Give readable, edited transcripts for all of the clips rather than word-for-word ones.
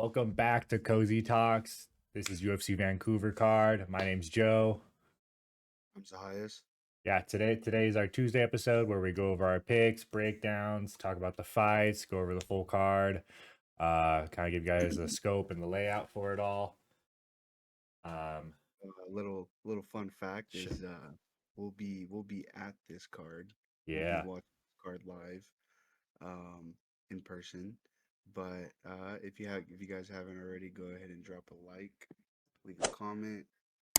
Welcome back to Cozy Talks. This is UFC Vancouver card. My name's Joe. I'm Zahayas. Yeah, today is our Tuesday episode where we go over our picks, breakdowns, talk about the fights, go over the full card, kind of give you guys the scope and the layout for it all. Little fun fact Sh- is we'll be at this card. We'll be yeah, watching this card live, um, in person. But if you guys haven't already, go ahead and drop a like, leave a comment,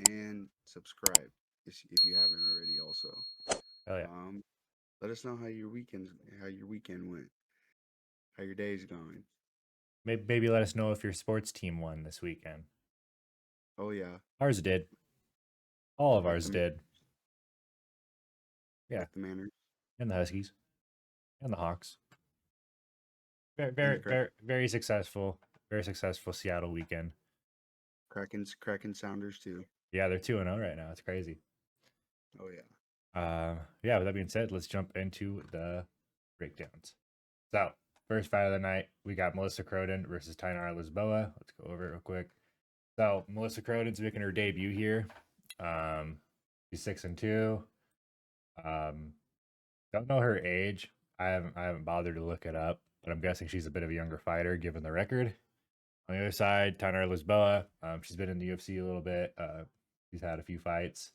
and subscribe if you haven't already. Also, hell yeah. um, let us know how your weekend went, how your day's going. Maybe let us know if your sports team won this weekend. Oh yeah, Ours did. All of like ours did. Yeah, the Manners and the Huskies and the Hawks. Very, and very, the very, very successful. Very successful Seattle weekend. Kraken Sounders too. Yeah, they're 2-0 right now. It's crazy. Oh yeah. Yeah, with that being said, let's jump into the breakdowns. So, first fight of the night, we got Melissa Croden versus Tainara Lisboa. Let's go over it real quick. So, Melissa Croden's making her debut here. She's 6-2. Um, don't know her age. I haven't bothered to look it up, but I'm guessing she's a bit of a younger fighter given the record. On the other side, Tainara Lisboa. She's been in the UFC a little bit. She's had a few fights.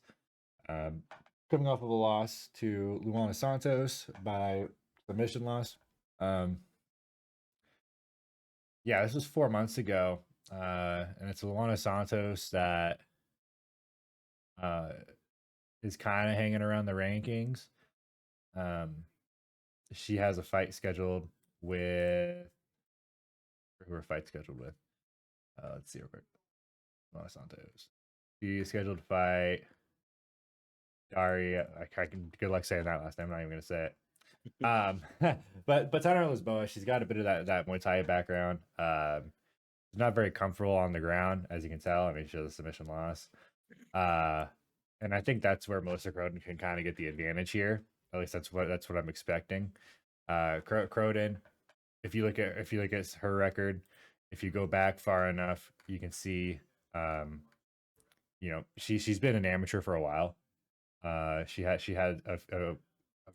Um, Coming off of a loss to Luana Santos by submission loss. Um, yeah, this was 4 months ago, and it's Luana Santos that uh, is kind of hanging around the rankings. Um, she has a fight scheduled with who her fight scheduled with. Let's see real quick. Luana Santos. She is scheduled to fight Daria. I can good luck saying that last name. I'm not even gonna say it. Um, but Tanner Lisboa, she's got a bit of that Muay Thai background. She's not very comfortable on the ground, as you can tell. I mean, she has a submission loss. Uh, and I think that's where Melissa Croden can kind of get the advantage here. At least that's what I'm expecting. Croden, if you look at her record, if you go back far enough, you can see, um, she's been an amateur for a while. She had a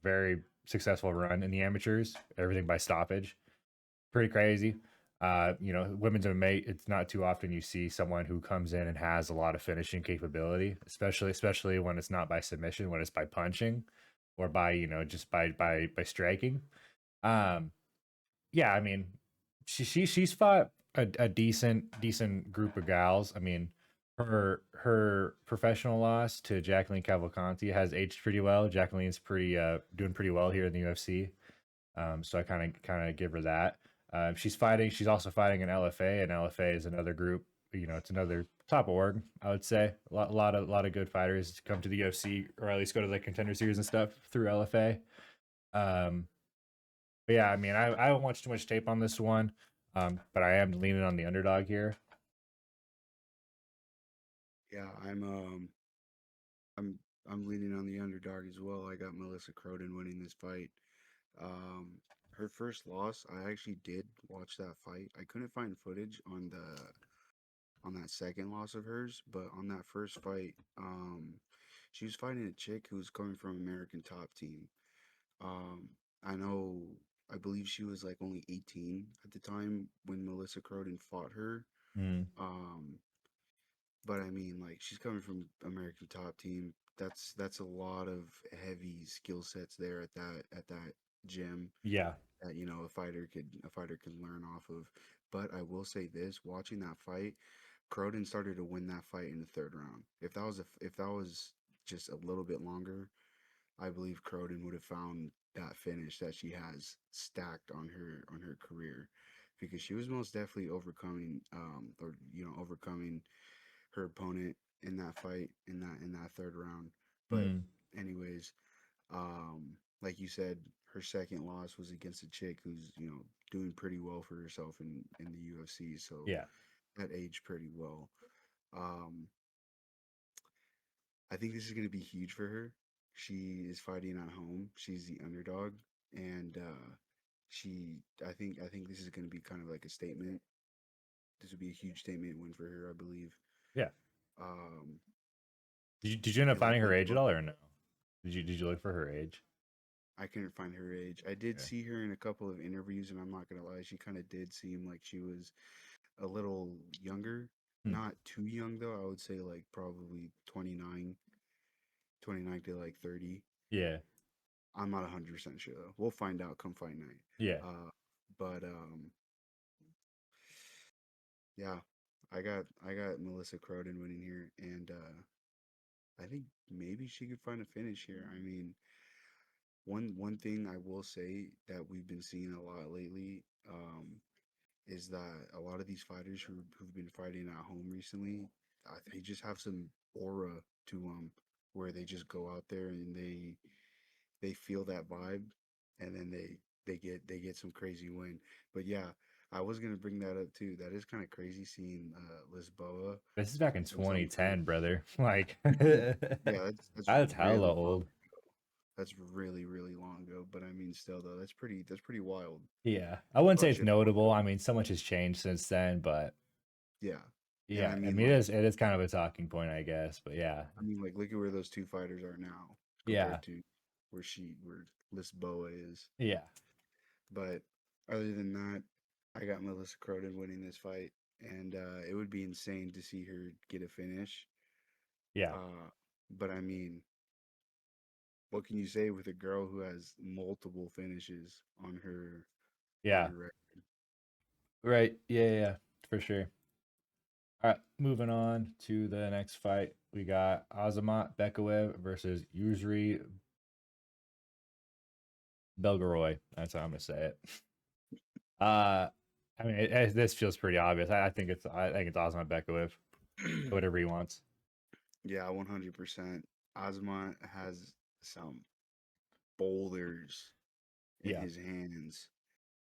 very successful run in the amateurs, everything by stoppage. Pretty crazy. Women's MMA, it's not too often you see someone who comes in and has a lot of finishing capability, especially when it's not by submission, when it's by punching or by, just by striking. Um, yeah, I mean, she's fought a decent group of gals. I mean, her professional loss to Jacqueline Cavalcanti has aged pretty well. Jacqueline's pretty doing pretty well here in the UFC. So I kind of give her that. She's fighting. She's also fighting in LFA, and LFA is another group. It's another top org. I would say a lot of good fighters come to the UFC or at least go to the contender series and stuff through LFA. Um, but yeah, I mean, I haven't watched too much tape on this one, but I am leaning on the underdog here. Yeah, I'm I'm leaning on the underdog as well. I got Melissa Croden winning this fight. Um, Her first loss, I actually did watch that fight. I couldn't find footage on that second loss of hers, but on that first fight, she was fighting a chick who's coming from American Top Team. Um, I know, I believe she was like only 18 at the time when Melissa Croden fought her. Mm, Um, But I mean, like she's coming from American Top Team. That's a lot of heavy skill sets there at that gym yeah, that a fighter could learn off of. But I will say this: watching that fight, Croden started to win that fight in the third round. If that was just a little bit longer, I believe Croden would have found that finish that she has stacked on her career, because she was most definitely overcoming her opponent in that fight in that third round. But mm, anyways, like you said, her second loss was against a chick who's doing pretty well for herself in the UFC. So yeah, that aged pretty well. Um, I think this is going to be huge for her. She is fighting at home. She's the underdog, and I think this is going to be kind of like a statement. this would be a huge statement win for her, I believe. Yeah. Um, Did you end up and like finding her age at Lisboa, all or no? Did you look for her age? I couldn't find her age. I did Yeah. see her in a couple of interviews, and I'm not gonna lie, she kind of did seem like she was a little younger. Hmm. Not too young though. I would say like probably 29 to like 30. Yeah. I'm not 100% sure though. We'll find out come fight night. Yeah. But yeah, I got Melissa Croden winning here, and I think maybe she could find a finish here. I mean, one thing I will say that we've been seeing a lot lately, is that a lot of these fighters who've been fighting at home recently, they just have some aura to them, where they just go out there and they feel that vibe, and then they get some crazy win. But yeah, I was gonna bring that up too. That is kind of crazy seeing Lisboa This is back in was on the 2010, brother. Like yeah, that's that's hella really long. old. That's really really long ago. But I mean, still though, that's pretty wild. Yeah. I wouldn't say But it's notable. I mean, so much has changed since then, but yeah, and yeah, I mean like it is kind of a talking point, I guess. But yeah. look at where those two fighters are now Yeah. compared to where Lisboa is. Yeah. But other than that, I got Melissa Croden winning this fight, and it would be insane to see her get a finish. Yeah. Uh, but I mean, what can you say with a girl who has multiple finishes on Yeah. her record? Right. Yeah, yeah, for sure. All right, moving on to the next fight. We got Azamat versus Yusri Belgoroy. That's how I'm gonna say it. Uh, I mean, this feels pretty obvious. I think it's Azamat Bekayev. Whatever he wants. Yeah, 100%. Osmont has some boulders in Yeah. his hands.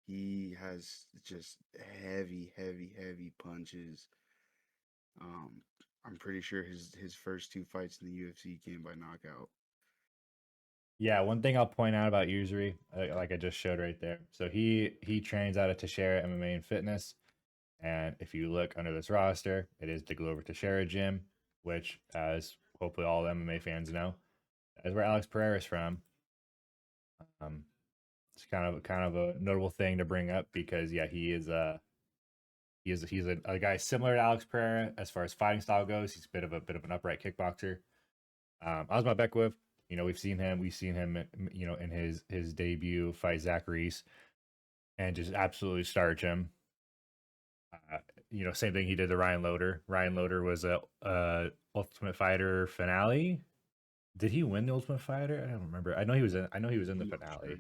He has just heavy, heavy, heavy punches. Um, I'm pretty sure his first two fights in the UFC came by knockout. Yeah, one thing I'll point out about Yusri, like I just showed right there. So he trains out of Teixeira MMA and Fitness, and if you look under this roster, it is the Glover Teixeira gym, which, as hopefully all MMA fans know, is where Alex Pereira is from. Um, it's kind of a notable thing to bring up because yeah, he's a guy similar to Alex Pereira as far as fighting style goes. He's a bit of an upright kickboxer. Osman Bekwev, we've seen him, in his debut fight Zach Reese and just absolutely starch him. Same thing he did to Ryan Loder. Ryan Loder was a Ultimate Fighter finale. Did he win the Ultimate Fighter? I don't remember. I know he was in the I'm not finale. sure.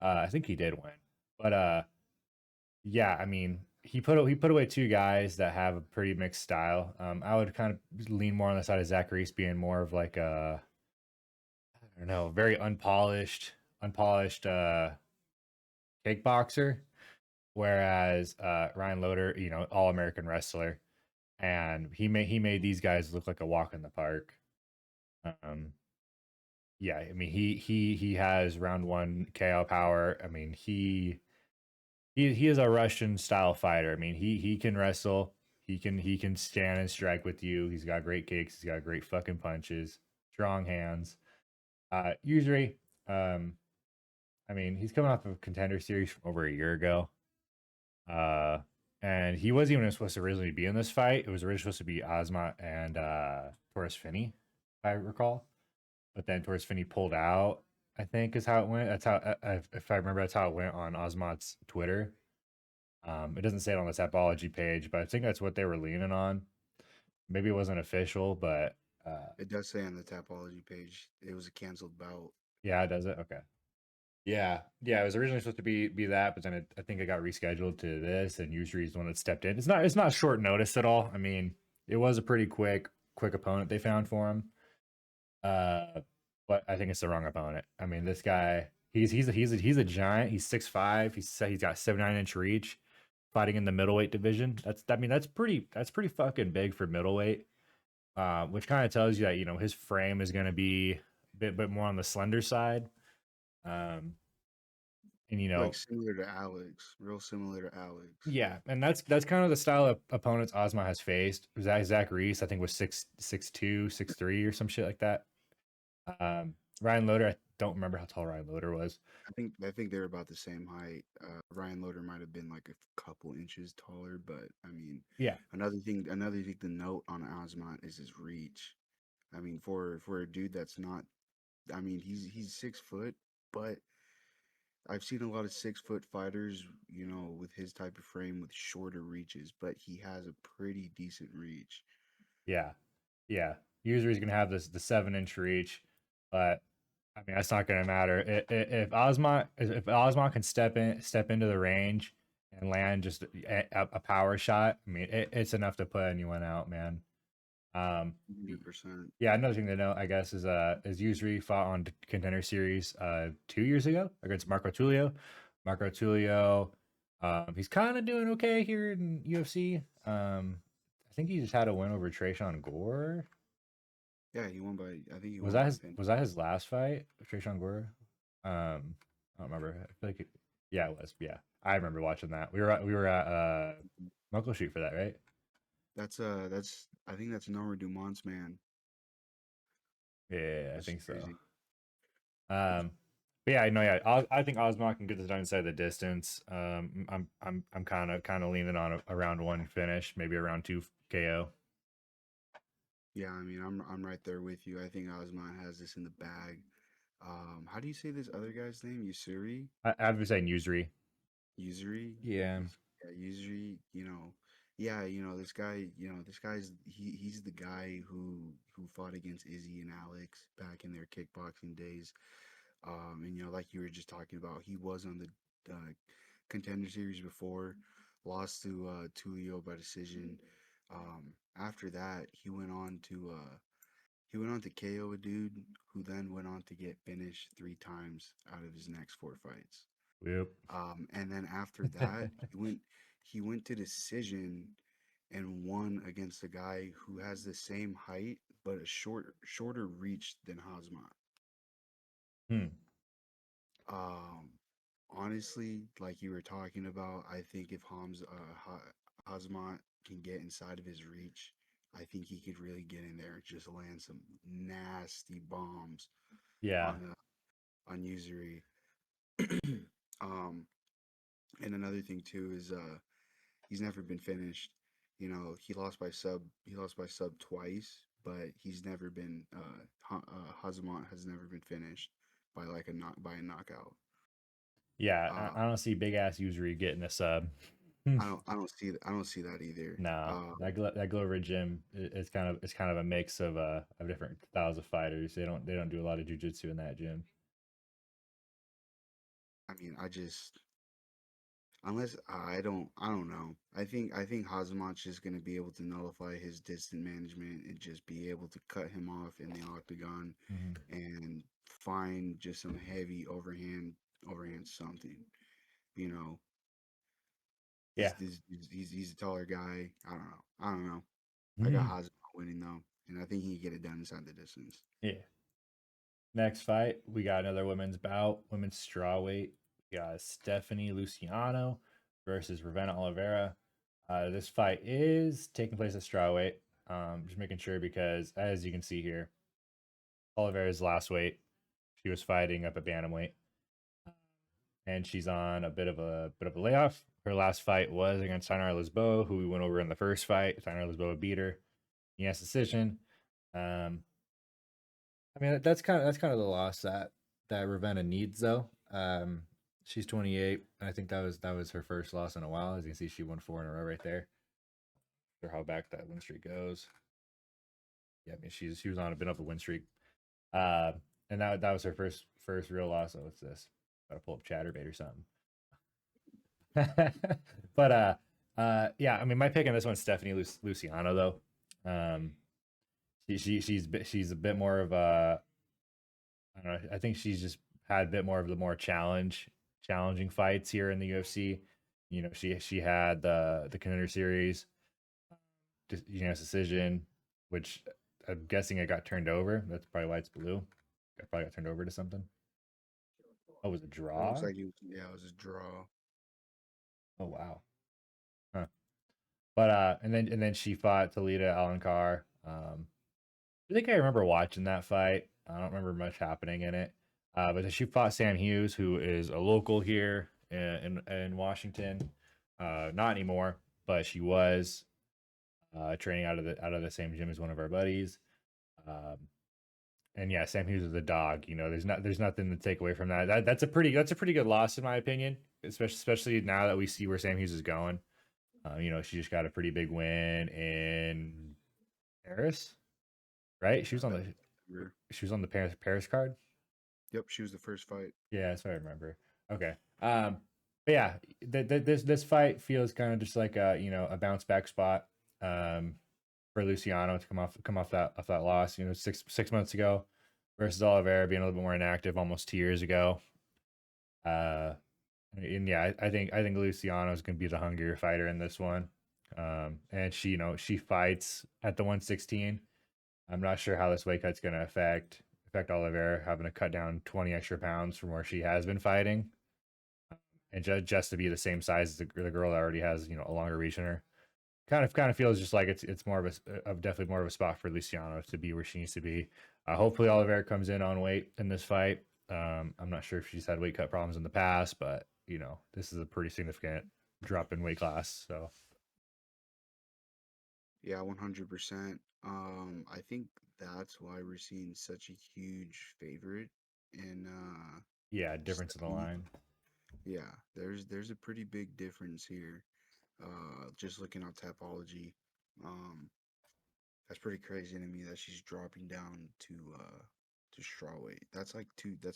I think he did win. But yeah, I mean, he put away two guys that have a pretty mixed style. I would kind of lean more on the side of Zach Reese being more of like a, I don't know, very unpolished kickboxer, whereas Ryan Loder, all American wrestler, and he made these guys look like a walk in the park. Um, yeah, I mean he has round one KO power. I mean he is a Russian style fighter. I mean he can wrestle. He can stand and strike with you. He's got great kicks. He's got great fucking punches. Strong hands. Usually, I mean he's coming off of a Contender Series from over a year ago. Uh, and he wasn't even supposed to originally be in this fight. It was originally supposed to be Ozma and Torres Finney, if I recall. But then Torres Finney pulled out, I think is how it went. That's how, if I remember, that's how it went on Ozmat's Twitter. It doesn't say it on the Tapology page, but I think that's what they were leaning on. Maybe it wasn't official, but It does say on the Tapology page it was a canceled bout. yeah, does it? Okay. Yeah, yeah. It was originally supposed to be that, but then I think it got rescheduled to this, and Yusri is the one that stepped in. It's not short notice at all. I mean, it was a pretty quick opponent they found for him. Uh, but I think it's the wrong opponent. I mean, this guy, he's a giant. He's 6'5". He's got 79-inch reach, fighting in the middleweight division. That's pretty fucking big for middleweight. Which kind of tells you that his frame is going to be a bit more on the slender side. Um, And Like similar to Alex, real similar to Alex. yeah, and that's kind of the style of opponents Ozma has faced. Zach Reese, I think, was 6'2", 6'3", or some shit like that. Ryan Loder, I don't remember how tall Ryan Loder was. I think they're about the same height. Ryan Loder might have been like a couple inches taller, but I mean, Yeah, another thing to note on Osmont is his reach. I mean, for a dude that's not, I mean, he's 6 foot, but I've seen a lot of 6 foot fighters, with his type of frame with shorter reaches, but he has a pretty decent reach. yeah, yeah. Usually he's gonna have the 7-inch reach, but I mean that's not gonna matter. If Osmont can step into the range and land just a power shot, I mean it's enough to put anyone out, man. Um, 100%. yeah, another thing to note, I guess, is Yusri fought on Contender Series 2 years ago against Marco Tulio. Marco Tulio, he's kind of doing okay here in UFC. I think he just had a win over Trayshawn Gore. Yeah, he won by, I think he Was won that by his pin. was that his last fight, Trayshawn Gore? I don't remember. I feel like yeah, it was. Yeah, I remember watching that. We were at Muckle Shoot for that, right? I think that's Norma Dumont's man. Yeah, I That's think so. crazy. Um, but yeah, no, yeah, I think Osmond can get this done inside the distance. I'm kind of leaning on a round one finish, maybe a round two KO. Yeah, I mean, I'm right there with you. I think Osman has this in the bag. How do you say this other guy's name? Yusuri? I'd be saying Usury. Yusuri? Yeah, Yeah, Yusuri, yeah, he's the guy who fought against Izzy and Alex back in their kickboxing days. And like you were just talking about, he was on the contender series before, lost to Tulio by decision. After that, he went on to KO a dude who then went on to get finished 3 times out of his next 4 fights. yep, And then after that, he went to decision and won against a guy who has the same height but a shorter reach than Hazmat. hmm. Um, Honestly, like you were talking about, I think if Hazmat can get inside of his reach, I think he could really get in there and just land some nasty bombs Yeah, on Usury. um, and another thing too is he's never been finished. He lost by sub twice, but he's never been Hazmat has never been finished by a knockout. yeah. Uh, I don't see big ass Usury getting a sub. Hmm. I don't see that either. No, that Glover gym it's kind of a mix of different styles of fighters. They don't do a lot of jujitsu in that gym. I mean, unless I don't know. I think Hazmat's just gonna be able to nullify his distant management and just be able to cut him off in the octagon Mhm. and find just some heavy overhand something. You know, Yeah, he's a taller guy. I don't know. I don't know. I got Mhm. Hazmat winning though, and I think he can get it done inside the distance. Yeah. Next fight, we got another women's bout, women's strawweight. We got Stephanie Luciano versus Ravenna Oliveira. This fight is taking place at strawweight. Just making sure because as you can see here, Oliveira's last weight, she was fighting up at bantamweight, and she's on a bit of a layoff. Her last fight was against Tainara Lisboa, who we went over in the first fight. Tainara Lisboa beat her. Yes, decision. Um, I mean, that's kind of the loss that Ravenna needs though. She's 28, and I think that was her first loss in a while. As you can see, she won 4 in a row right there. Sure how back that win streak goes. Yeah, I mean she was on a bit of a win streak. Uh, and that was her first real loss. Oh, what's this? Gotta pull up ChatterBait or something. But yeah, I mean my pick on this one's Stephanie Luciano though. She's a bit more of a I don't know. I think she's just had a bit more of the more challenging fights here in the UFC. She had the contender series, decision, which I'm guessing it got turned over. That's probably why it's blue. It probably got turned over to something. Oh, it was a It looks draw? like it was a draw. Oh wow. Huh. But and then she fought Talita Alankar. I think I remember watching that fight. I don't remember much happening in it. But then she fought Sam Hughes, who is a local here in Washington. Not anymore, but she was training out of the same gym as one of our buddies. Um, and yeah, Sam Hughes is a dog. There's nothing to take away from that. That's a pretty good loss in my opinion, especially now that we see where Sam Hughes is going. She just got a pretty big win in Paris, right? She Yeah, was on back the in September. she was on the Paris card. Yep, she was the first fight. Yeah, that's what I remember. Okay. But yeah, this fight feels kind of just like a bounce back spot for Luciano to come off that loss. 6 months ago versus Oliveira being a little bit more inactive almost 2 years ago. Uh, and yeah, I think Luciano is going to be the hungrier fighter in this one. And she fights at the 116. I'm not sure how this weight cut's going to affect Oliveira having to cut down 20 extra pounds from where she has been fighting, and just to be the same size as the girl that already has a longer reach in her. Kind of feels just like it's more of definitely more of a spot for Luciano to be where she needs to be. Hopefully Oliveira comes in on weight in this fight. I'm not sure if she's had weight cut problems in the past, but this is a pretty significant drop in weight class. So Yeah, 100%. I think that's why we're seeing such a huge favorite in yeah, difference in the Stephanie. line. Yeah, there's a pretty big difference here. Just looking at Tapology, um, that's pretty crazy to me that she's dropping down to straw weight. That's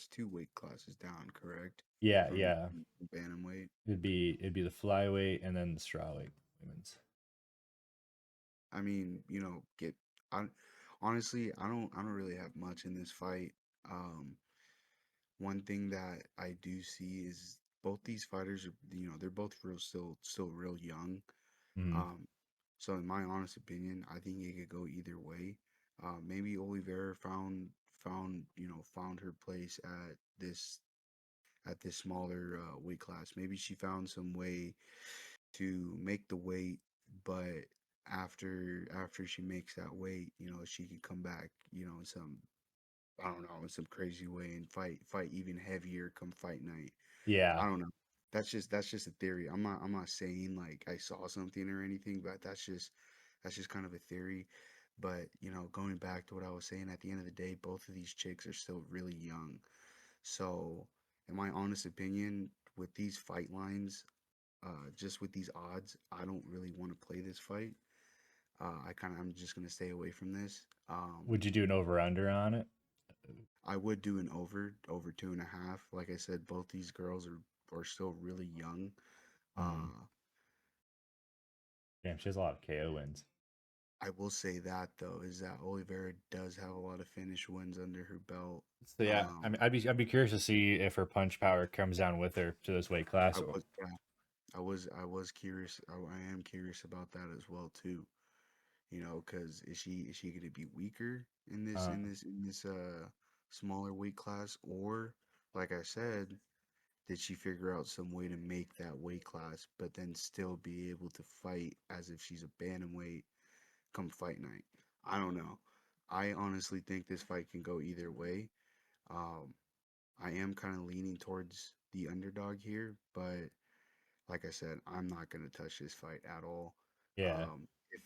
two weight classes down, correct? Yeah, From yeah. bantamweight. It'd be the flyweight and then the strawweight women's. I mean, I honestly, I don't really have much in this fight. Um, One thing that I do see is both these fighters are, they're both still real young. Mm, Um, so in my honest opinion, I think it could go either way. Maybe Oliveira found her place at this smaller weight class. Maybe she found some way to make the weight, but after she makes that weight, she can come back, in some, I don't know, in some crazy way and fight even heavier come fight night. yeah. I don't know. That's just a theory. I'm not saying like I saw something or anything, but that's just kind of a theory. But going back to what I was saying, at the end of the day, both of these chicks are still really young. So, in my honest opinion, with these fight lines, just with these odds, I don't really want to play this fight. I'm just gonna stay away from this. Would you do an over under on it? I would do an over 2.5. Like I said, both these girls are still really young. Mm. Uh, Damn, she has a lot of KO wins. I will say that though is that Oliveira does have a lot of finish wins under her belt. So yeah, I mean, Um, I'd be curious to see if her punch power comes down with her to this weight class. I was yeah, I was curious. I am curious about that as well too. Because is she going to be weaker in this Uh, in this in this smaller weight class, or like I said, did she figure out some way to make that weight class, but then still be able to fight as if she's a bantamweight come fight night? I don't know. I honestly think this fight can go either way. Um, I am kind of leaning towards the underdog here, but like I said, I'm not gonna touch this fight at all. yeah,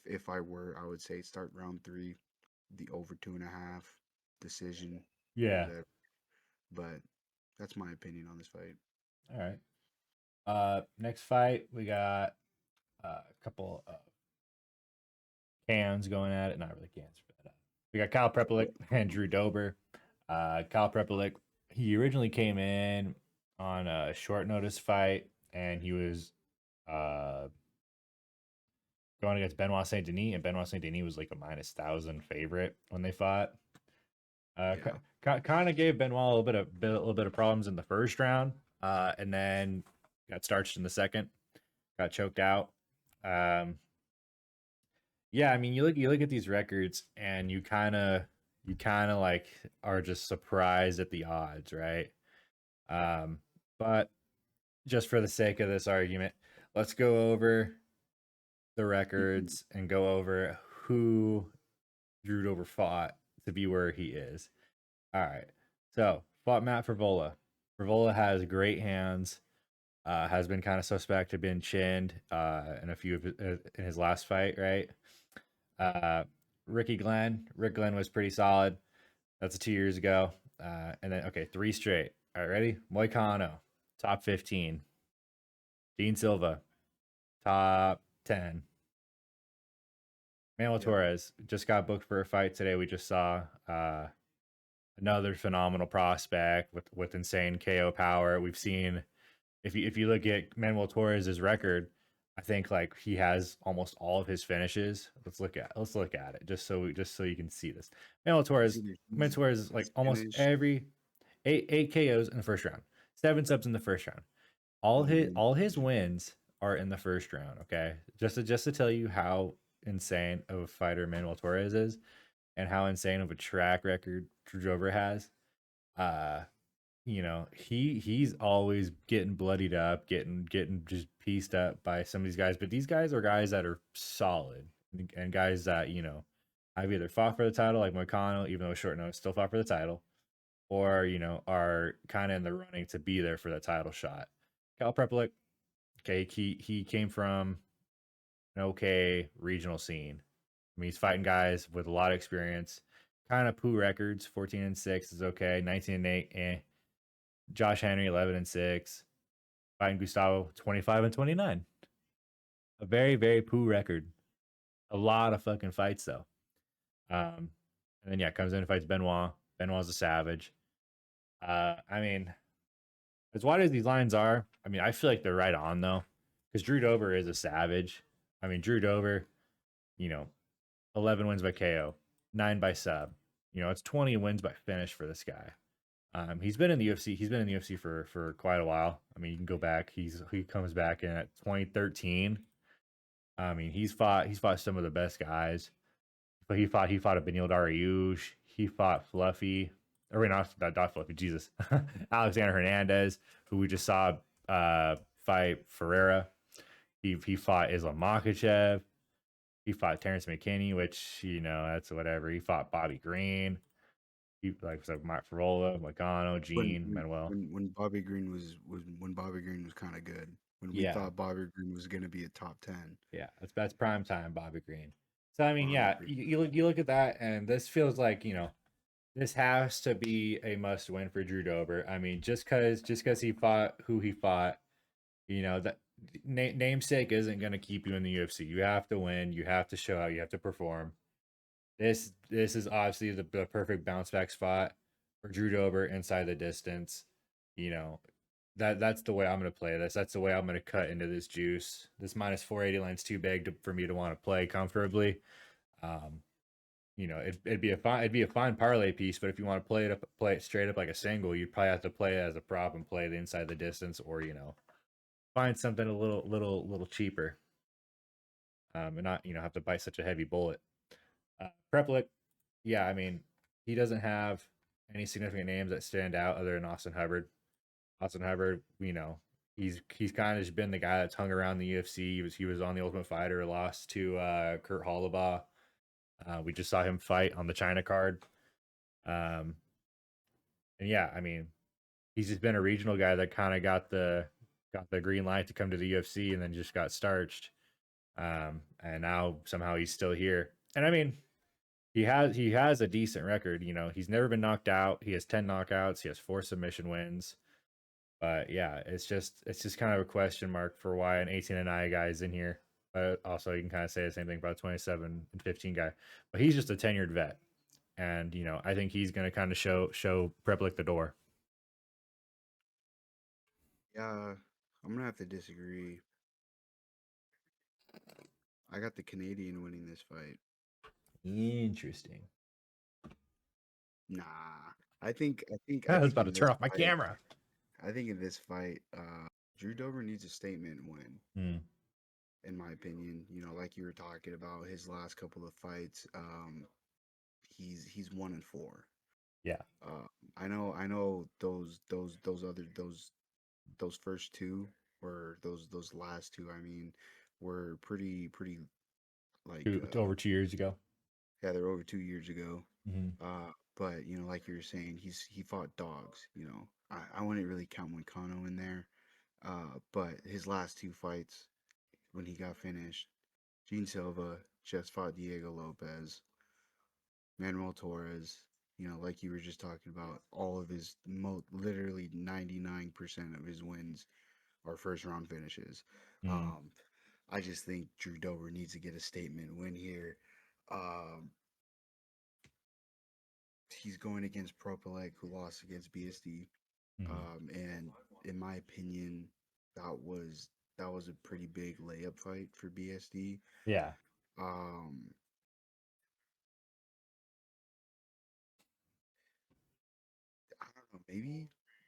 If I were, I would say start round three, the over 2.5 decision, yeah. whatever. But that's my opinion on this fight. All right. Next fight we got a couple cans going at it. Not really cans, but we got Kyle Prepelik and Drew Dober. Kyle Prepelik, he originally came in on a short notice fight, and he was uh going against Benoit Saint Denis, and Benoit Saint Denis was like a -1,000 favorite when they fought. Yeah, Kind of gave Benoit a little bit of problems in the first round, and then got starched in the second, got choked out. Um, yeah, I mean, you look at these records, and you kind of like are just surprised at the odds, right? But just for the sake of this argument, let's go over the records and go over who Drew Dober fought to be where he is. All right. So fought Matt Frevola. Frevola has great hands. Has been kind of suspect to been chinned in a few of in his last fight, right? Uh, Rick Glenn was pretty solid. That's 2 years ago. And then okay, 3 straight. All right, ready? Moicano, top 15. Dean Silva, top 10. Manuel Torres just got booked for a fight today. We just saw another phenomenal prospect with insane KO power. We've seen if you look at Manuel Torres's record, I think like he has almost all of his finishes. Let's look at it just so you can see this. Manuel Torres, is like almost every eight KOs in the first round, 7 subs in the first round. All his wins are in the first round. Okay, just to tell you how insane of a fighter Manuel Torres is, and how insane of a track record Drew Dober has. He's always getting bloodied up, getting just pieced up by some of these guys. But these guys are guys that are solid and guys that I've either fought for the title, like Moicano, even though it's short notice, still fought for the title, or are kind of in the running to be there for the title shot. Cal Prepelic, okay, he came from an okay regional scene. I mean, he's fighting guys with a lot of experience. Kind of poo records. 14-6 is okay. 19-8, eh. Josh Henry 11-6. Fighting Gustavo 25-29. A very very poo record. A lot of fucking fights though. And then comes in and fights Benoit. Benoit's a savage. I mean, as wide as these lines are, I mean, I feel like they're right on though, because Drew Dober is a savage. I mean, Drew Dober, 11 wins by KO, 9 by sub. It's 20 wins by finish for this guy. He's been in the UFC. He's been in the UFC for quite a while. I mean, you can go back. He comes back in at 2013. I mean, he's fought some of the best guys. But he fought a Beneil Dariush. He fought Fluffy, or wait, not Fluffy. Jesus, Alexander Hernandez, who we just saw fight Ferreira. He fought Islam Makhachev. He fought Terrence McKinney, which that's whatever. He fought Bobby Green. He like Matt Frevola, Moicano, Gene, Manuel. When Bobby Green was kind of good. When we thought Bobby Green was going to be a top 10. Yeah, that's prime time Bobby Green. So I mean, you look at that, and this feels like this has to be a must win for Drew Dober. I mean, just because he fought who he fought, that namesake isn't going to keep you in the UFC. You have to win. You have to show out. You have to perform. This is obviously the perfect bounce back spot for Drew Dober inside the distance. That's the way I'm going to play this. That's the way I'm going to cut into this juice. This minus 480 line's too big for me to want to play comfortably. It'd be a fine parlay piece, but if you want to play it straight up like a single, you'd probably have to play it as a prop and play the inside the distance, or find something a little cheaper. And not have to bite such a heavy bullet. Prepelic, yeah, I mean, he doesn't have any significant names that stand out other than Austin Hubbard. Austin Hubbard, he's kind of just been the guy that's hung around the UFC. He was on the Ultimate Fighter, lost to Kurt Hollabaugh. We just saw him fight on the China card. And yeah, I mean, he's just been a regional guy that kind of got the green light to come to the UFC and then just got starched. And now somehow he's still here. And I mean, he has a decent record. He's never been knocked out. He has 10 knockouts. He has 4 submission wins. But yeah, it's just kind of a question mark for why an 18-9 guy is in here. But also, you can kind of say the same thing about 27-15 guy. But he's just a tenured vet, and I think he's going to kind of show Prepelic the door. Yeah, I'm gonna have to disagree. I got the Canadian winning this fight. Interesting. Nah, I think I was about to turn off my camera. I think in this fight, Drew Dober needs a statement win. In my opinion, like you were talking about his last couple of fights, he's 1-4. Yeah. Uh, I know those first two, or those last two, I mean, were pretty like Over 2 years ago. yeah, they're over 2 years ago. Hmm. But like you were saying, he fought dogs. I wouldn't really count Moicano in there. But his last two fights when he got finished, Gene Silva just fought Diego Lopez, Manuel Torres. Like you were just talking about, all of his literally 99% of his wins are first round finishes. Mm. Um, I just think Drew Dober needs to get a statement win here. Um, he's going against Propelec, who lost against BSD. Hmm. And in my opinion, that was that was a pretty big layup fight for BSD. Yeah. Um, I don't know,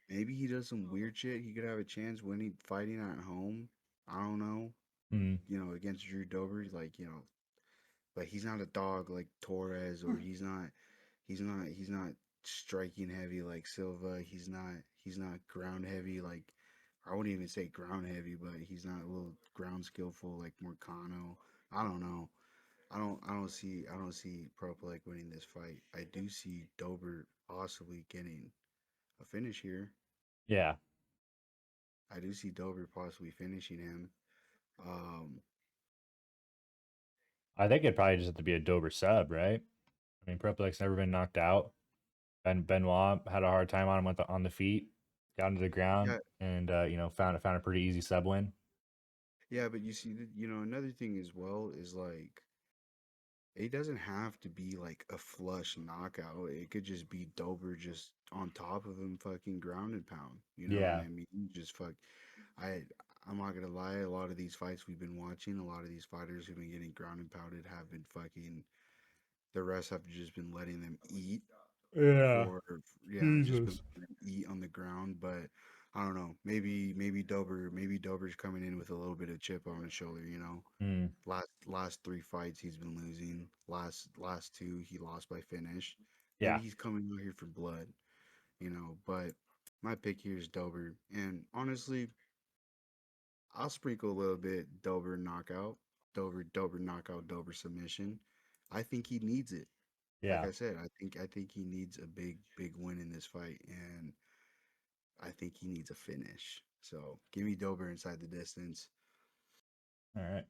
maybe he does some weird shit. He could have a chance winning fighting at home. I don't know. Mm. Against Drew Dober, like but he's not a dog like Torres, or he's not striking heavy like Silva. He's not ground heavy like, I wouldn't even say ground heavy, but he's not a little ground skillful like Morcano. I don't know. I don't see Propelec winning this fight. I do see Dober possibly getting a finish here. Yeah. I do see Dober possibly finishing him. Um, I think it'd probably just have to be a Dober sub, right? I mean, Propelec's never been knocked out. Benoit had a hard time on him on the feet, got into the ground, yeah, and found a pretty easy sub win. yeah, but you see, another thing as well is like, it doesn't have to be like a flush knockout. It could just be Dober just on top of him, fucking ground and pound. You know what Yeah. I mean? Just fuck. I I'm not gonna lie. A lot of these fights we've been watching, a lot of these fighters who've been getting ground and pounded have been fucking. The rest have just been letting them eat Yeah. for, yeah, just been Jesus. letting them eat on the ground. But I don't know. Maybe Dober's coming in with a little bit of chip on his shoulder. Mm. Last three fights he's been losing. Last two he lost by finish. Maybe Yeah. he's coming out here for blood. But my pick here is Dober, and honestly, I'll sprinkle a little bit Dober knockout, Dober knockout, Dober submission. I think he needs it. Like Yeah. I said, I think he needs a big win in this fight, and I think he needs a finish. So give me Dober inside the distance. All right.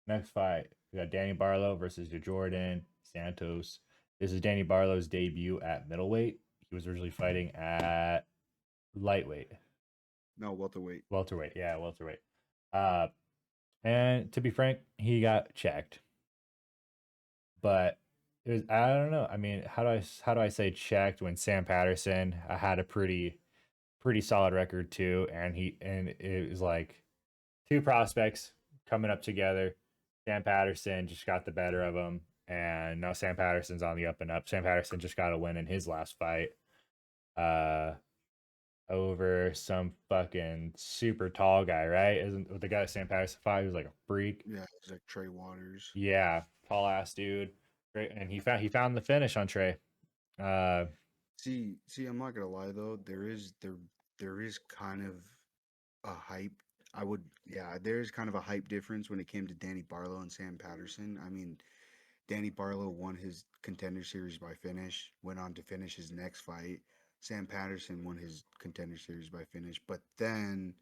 Next fight, we got Danny Barlow versus Jordan Santos. This is Danny Barlow's debut at middleweight. He was originally fighting at lightweight, No, welterweight. welterweight. Yeah, welterweight. Uh, and to be frank, he got checked. But it was, I don't know. I mean, how do I say checked when Sam Patterson had a pretty solid record too, and it was like two prospects coming up together. Sam Patterson just got the better of him, and now Sam Patterson's on the up and up. Sam Patterson just got a win in his last fight, uh, over some fucking super tall guy, right? Isn't the guy that Sam Patterson fought? He was like a freak. Yeah, it's like Trey Waters. Yeah, tall ass dude. Great, and he found the finish on Trey. Uh, See, I'm not gonna lie though. There is kind of a hype. Yeah, there is kind of a hype difference when it came to Danny Barlow and Sam Patterson. I mean, Danny Barlow won his contender series by finish, went on to finish his next fight. Sam Patterson won his contender series by finish, but then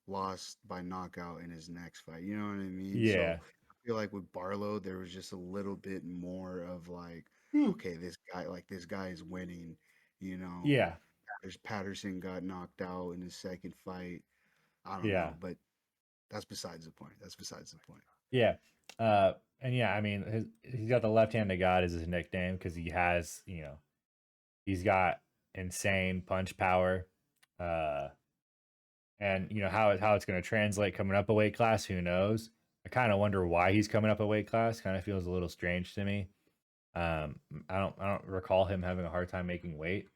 lost by knockout in his next fight. You know what I mean? So yeah, I feel like with Barlow, there was just a little bit more of like, Hmm. okay, this guy is winning. You know, yeah, Patterson got knocked out in his second fight. I don't yeah, know, but that's besides the point. That's besides the point. yeah. And yeah, I mean, he's got the left-handed God as his nickname because he has, he's got insane punch power. Uh, and how it's going to translate coming up a weight class, who knows? I kind of wonder why he's coming up a weight class. Kind of feels a little strange to me. I don't recall him having a hard time making weight.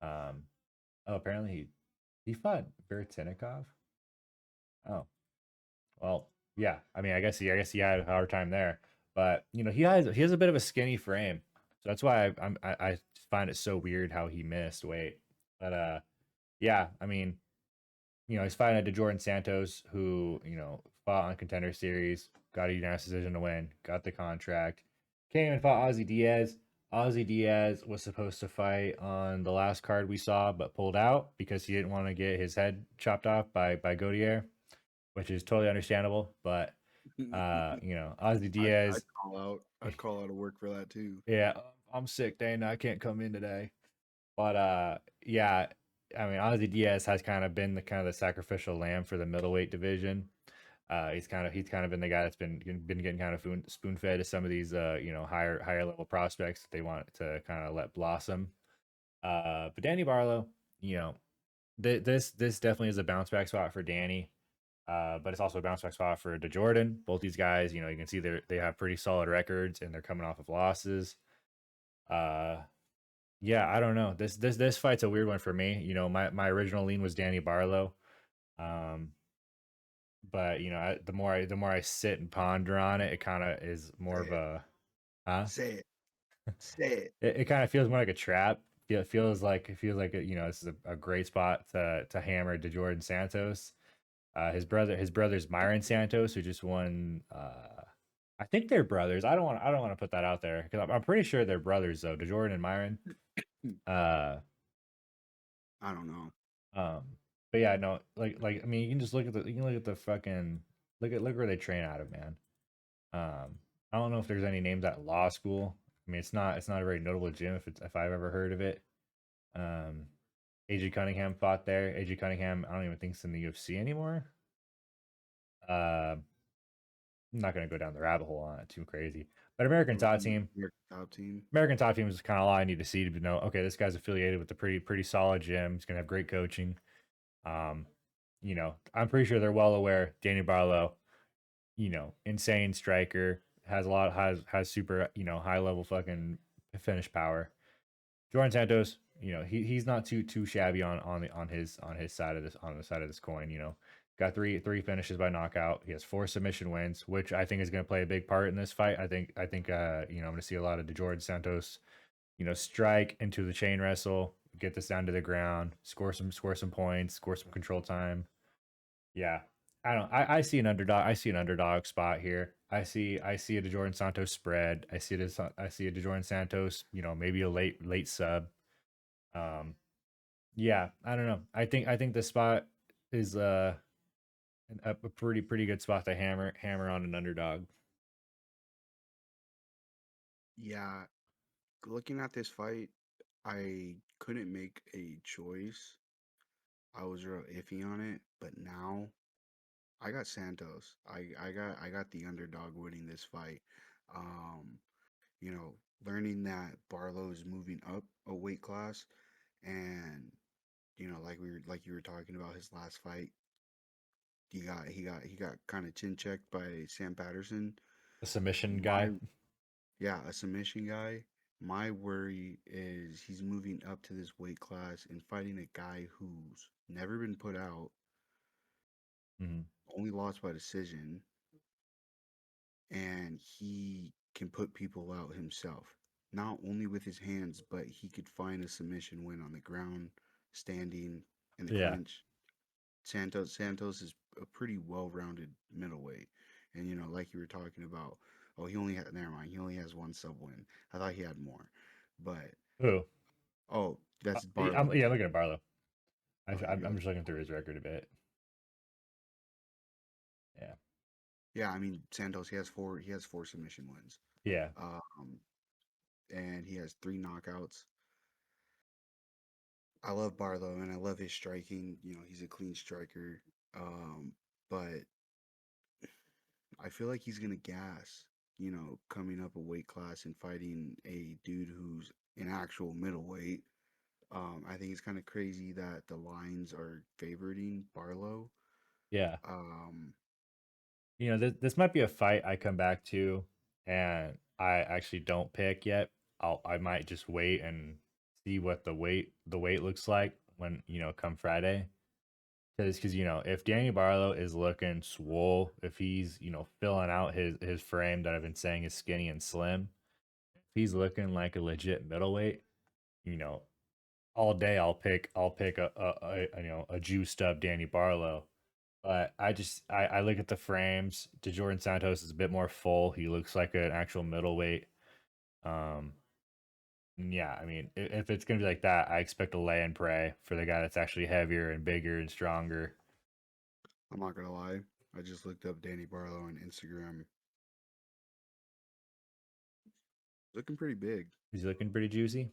Um, oh, apparently he fought Vertinikov. Oh, well, yeah. I mean, I guess he had a hard time there, but he has a bit of a skinny frame, so that's why I find it so weird how he missed weight. But yeah, I mean, he's fighting a Jordan Santos who, fought on Contender Series, got a unanimous decision to win, got the contract, came and fought Ozzy Diaz. Ozzy Diaz was supposed to fight on the last card we saw, but pulled out because he didn't want to get his head chopped off by Gaudier, which is totally understandable. But Ozzy I'd Diaz, call out. I'd call out of work for that too. yeah, I'm sick, Dana. I can't come in today. But yeah, I mean, Ozzy Diaz has kind of been the kind of the sacrificial lamb for the middleweight division. He's kind of been the guy that's been getting kind of spoon fed to some of these higher level prospects that they want to kind of let blossom. But Danny Barlow, this definitely is a bounce back spot for Danny. But it's also a bounce back spot for DeJordan. Both these guys, you can see they have pretty solid records and they're coming off of losses. Yeah, I don't know. This fight's a weird one for me. My original lean was Danny Barlow. But the more I sit and ponder on it, it kind of is more Say of it. a huh? Say it. Say it. It kind of feels more like a trap. It feels like this is a great spot to hammer DeJordan Santos. His brother's Myron Santos, who just won. I think they're brothers. I don't want to put that out there because I'm pretty sure they're brothers though. DeJordan and Myron. Uh, I don't know. um, but yeah, no, like I mean, you can just look at the fucking look where they train out of, man. I don't know if there's any names at law school. I mean, it's not a very notable gym if I've ever heard of it. Um, AJ Cunningham fought there. AJ Cunningham, I don't even think he's in the UFC anymore. Uh, I'm not gonna go down the rabbit hole on it too crazy. But American Top Team, Your top team. American Top Team is kind of all I need to see to know. Okay, this guy's affiliated with a pretty solid gym. He's gonna have great coaching. Um, I'm pretty sure they're well aware. Danny Barlow, insane striker, has super high level fucking finish power. Jordan Santos, he's not too shabby on his side of this coin. Got three finishes by knockout. He has 4 submission wins, which I think is going to play a big part in this fight. I think I'm going to see a lot of Jordan Santos, strike into the chain wrestle, get this down to the ground, score some points, score some control time. Yeah. I see an underdog. I see an underdog spot here. I see a DeJordan Santos spread. I see a DeJordan Santos, maybe a late sub. Um yeah, I don't know. I think the spot is a pretty good spot to hammer on an underdog. Yeah. Looking at this fight, I couldn't make a choice. I was real iffy on it, but now I got Santos. I got the underdog winning this fight. Um, you know, learning that Barlow is moving up a weight class, and like you were talking about his last fight, he got kind of chin checked by Sam Patterson. The submission My guy. Yeah, a submission guy. My worry is he's moving up to this weight class and fighting a guy who's never been put out, Mhm. only lost by decision, and he can put people out himself. Not only with his hands, but he could find a submission win on the ground, standing, in the Yeah. clinch. Santos is a pretty well-rounded middleweight, and like you were talking about. Oh, he only had never mind. He only has one sub win. I thought he had more, but Who? oh, that's I'm Barlow. yeah, looking at Barlow. Okay, I'm you're I'm looking. just looking through his record a bit. Yeah. Yeah, I mean Santos. He has four. He has 4 submission wins. Yeah. Um, and he has 3 knockouts. I love Barlow and I love his striking. He's a clean striker. But I feel like he's gonna gas. Coming up a weight class and fighting a dude who's an actual middleweight. I think it's kind of crazy that the lines are favoring Barlow. Yeah. Um, This might be a fight I come back to and I actually don't pick yet. I might just wait and see what the weight looks like when, come Friday. Because if Danny Barlow is looking swole, if he's, filling out his frame that I've been saying is skinny and slim, if he's looking like a legit middleweight, you know, all day I'll pick a juiced up Danny Barlow. But I look at the frames. DeJordan Santos is a bit more full. He looks like an actual middleweight. Um, yeah, I mean, if it's gonna be like that, I expect a lay and pray for the guy that's actually heavier and bigger and stronger. I'm not gonna lie. I just looked up Danny Barlow on Instagram. Looking pretty big. He's looking pretty juicy.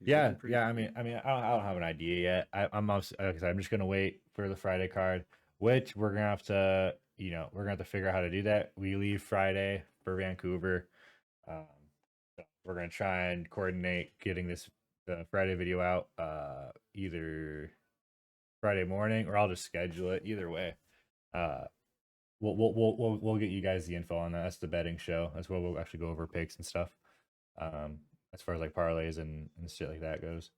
He's Yeah, looking pretty yeah. big. I don't have an idea yet. I'm also, like I said, I'm just gonna wait for the Friday card, which we're gonna have to, we're gonna have to figure out how to do that. We leave Friday for Vancouver. Um, so we're gonna try and coordinate getting this the Friday video out either Friday morning, or I'll just schedule it. Either way, uh, we'll get you guys the info on that. That's the betting show. That's where we'll actually go over picks and stuff. Um, as far as like parlays and shit like that goes.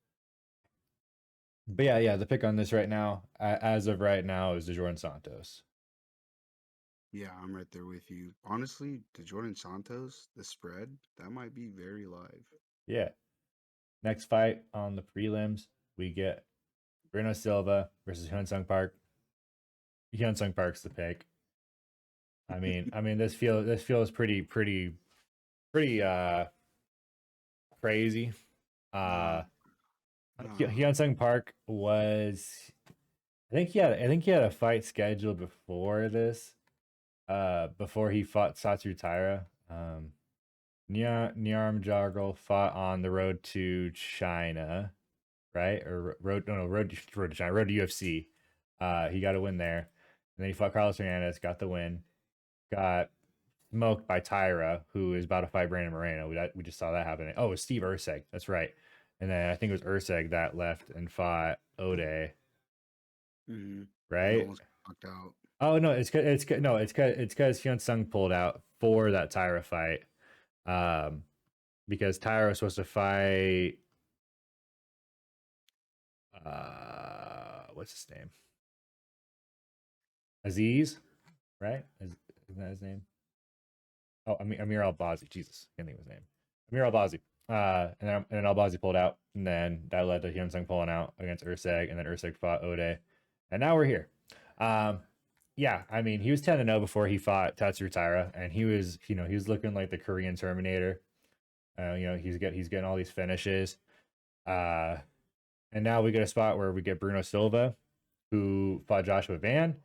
But yeah, the pick on this right now, as of right now, is DeJordan Santos. Yeah, I'm right there with you. Honestly, to Jordan Santos, the spread, that might be very live. Yeah. Next fight on the prelims, we get Bruno Silva versus Hyun-Sung Park. Hyun-Sung Park's the pick. This feels pretty crazy. Nah, nah. Hyun-Sung Park was, I think he had a fight scheduled before this, before he fought Satsu Taira. Nyarm Jargle fought on the road to China, right? Or road to China, road to UFC. He got a win there, and then he fought Carlos Hernandez, got the win, got smoked by Tyra, who is about to fight Brandon Moreno. We just saw that happening. Oh, it was Steve Urseg, that's right. And then I think it was Urseg that left and fought Ode, Mm-hmm. And right? almost knocked out. Oh no, it's because Hyun Sung pulled out for that Tyra fight. Um, because Tyra was supposed to fight what's his name? Aziz, right? Isn't that his name? Oh, Amir Al-Bazi. Jesus, I can't think of his name. Amir Al-Bazi. And then Al-Bazi pulled out, and then that led to Hyun Sung pulling out against Urseg, and then Urseg fought Ode, and now we're here. Um, yeah, he was 10-0 before he fought Tatsuro Taira, and he was looking like the Korean Terminator. He's getting all these finishes. Uh, and now we get a spot where we get Bruno Silva, who fought Joshua Van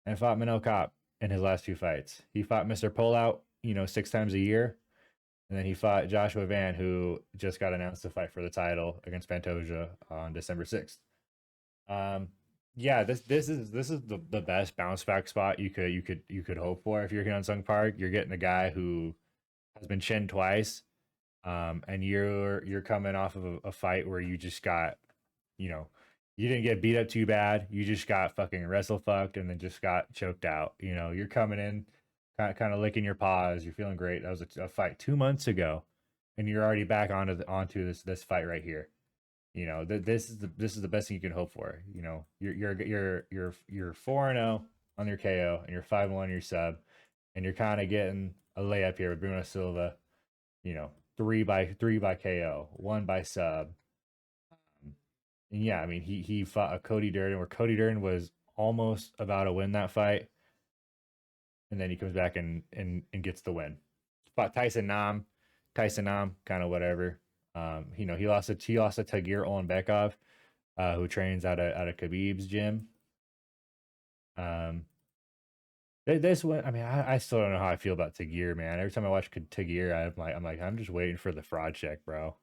and fought Manel Kopp in his last two fights. He fought Mr. Pullout, 6 times a year. And then he fought Joshua Van, who just got announced to fight for the title against Pantoja on December 6th. Yeah, this is the best bounce back spot you could hope for if you're here on Sung Park. You're getting a guy who has been chinned twice, and you're coming off of a fight where you just got, you know, you didn't get beat up too bad. You just got fucking wrestle fucked and then just got choked out. You're coming in, kind of licking your paws. You're feeling great. That was a fight 2 months ago, and you're already back onto this fight right here. This is the best thing you can hope for. You're 4-0 on your KO, and you're 5-1 on your sub, and you're kind of getting a layup here with Bruno Silva. 3 by KO, 1 by sub. And yeah, he fought a Cody Durden, where Cody Durden was almost about to win that fight, and then he comes back and gets the win. Fought Tyson Nam, kind of whatever. He lost to Tagir Olenbekov, who trains out of Khabib's gym. This one, I still don't know how I feel about Tagir, man. Every time I watch Tagir, I'm just waiting for the fraud check, bro.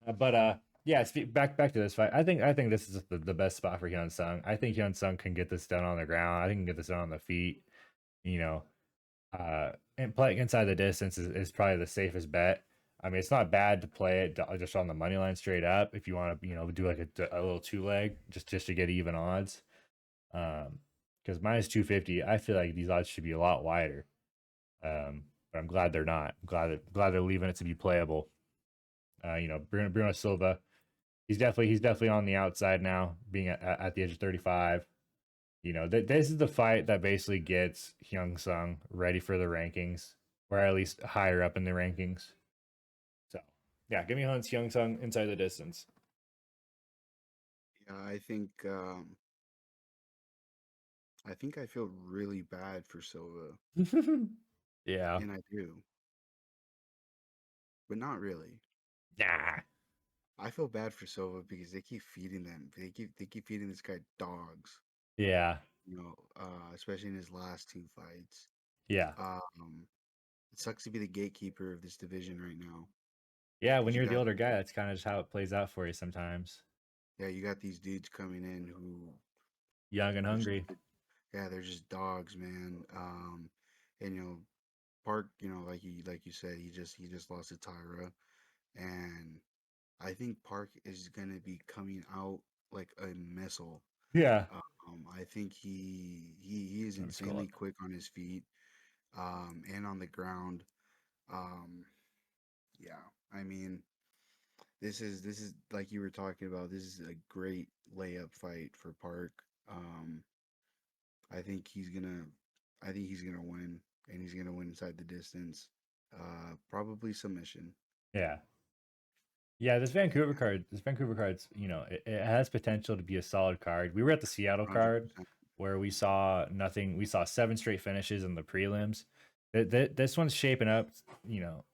But yeah, back to this fight. I think this is the best spot for Hyun Sung. I think Hyun Sung can get this done on the ground. I think he can get this done on the feet. You know, and playing inside the distance is probably the safest bet. It's not bad to play it just on the money line straight up if you want to, do like a little 2-leg just to get even odds. Because minus 250, I feel like these odds should be a lot wider. But I'm glad they're not. I'm glad they're leaving it to be playable. Bruno Silva, he's definitely on the outside now, being at the age of 35. This is the fight that basically gets Hyun Sung ready for the rankings, or at least higher up in the rankings. So Yeah, give me Hans Hyung Sung inside the distance. Yeah, I think I feel really bad for Silva, Yeah. and I do, but not really. Nah. I feel bad for Silva because they keep feeding them. They keep feeding this guy dogs. Yeah. Especially in his last two fights. Yeah. Um, it sucks to be the gatekeeper of this division right now Yeah. When because you you're the got older guy, that's kind of just how it plays out for you sometimes. yeah, you got these dudes coming in who Young and are just hungry. yeah, they're just dogs, man. And Park, like you said, he just lost to Tyra, and I think Park is gonna be coming out like a missile. Yeah. I think he is Let me scroll insanely up. quick on his feet, and on the ground. Um, yeah, I mean, this is like you were talking about. This is a great layup fight for Park. Um, I think he's gonna, I think he's gonna win, and he's gonna win inside the distance. Probably submission. Yeah. Yeah, this Vancouver card's, it has potential to be a solid card. We were at the Seattle card 100%. where we saw nothing. We saw seven straight finishes in the prelims. This one's shaping up, you know,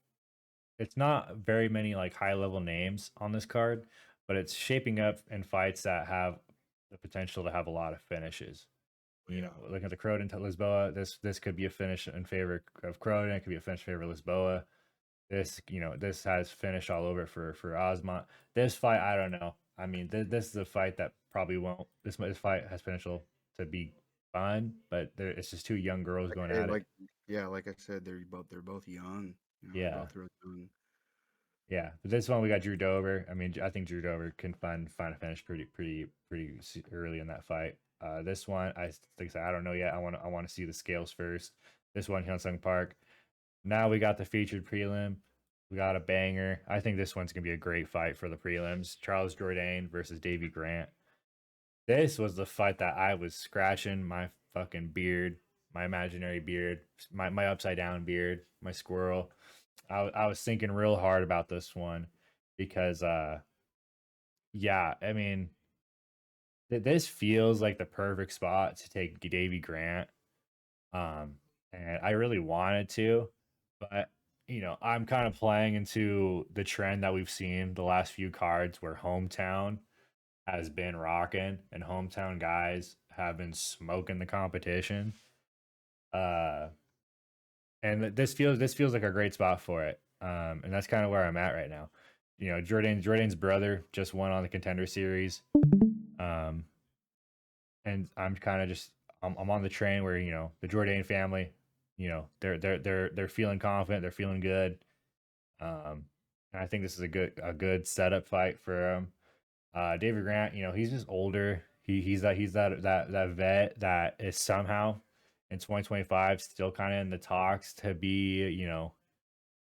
it's not very many like high level names on this card, but it's shaping up in fights that have the potential to have a lot of finishes. Yeah, Looking at the Croden to Lisboa, this could be a finish in favor of Croden. It could be a finish in favor of Lisboa. This has finish all over for Osmont. This fight, I don't know. I mean, this is a fight that probably won't. This fight has potential to be fun, but it's just two young girls like going I at it. like yeah, like I said, they're both young. They're Yeah, both real young. yeah. But this one we got Drew Dover. I mean, I think Drew Dover can find a finish pretty early in that fight. This one, like I said, I don't know yet. I want to see the scales first. This one, Hyunsung Park. Now we got the featured prelim. We got a banger. I think this one's gonna be a great fight for the prelims. Charles Jourdain versus Davy Grant. This was the fight that I was scratching my fucking beard, my imaginary beard, my upside down beard, my squirrel. I was thinking real hard about this one because yeah, I mean this feels like the perfect spot to take Davy Grant. Um, and I really wanted to, but I'm kind of playing into the trend that we've seen the last few cards where hometown has been rocking and hometown guys have been smoking the competition. Uh, and this feels like a great spot for it. And that's kind of where I'm at right now. Jordan's brother just won on the contender series. Um, and I'm kind of just I'm on the train where the Jourdain family, they're feeling confident, they're feeling good. And I think this is a good setup fight for him. David Grant, he's just older. He's that vet that is somehow in 2025 still kind of in the talks to be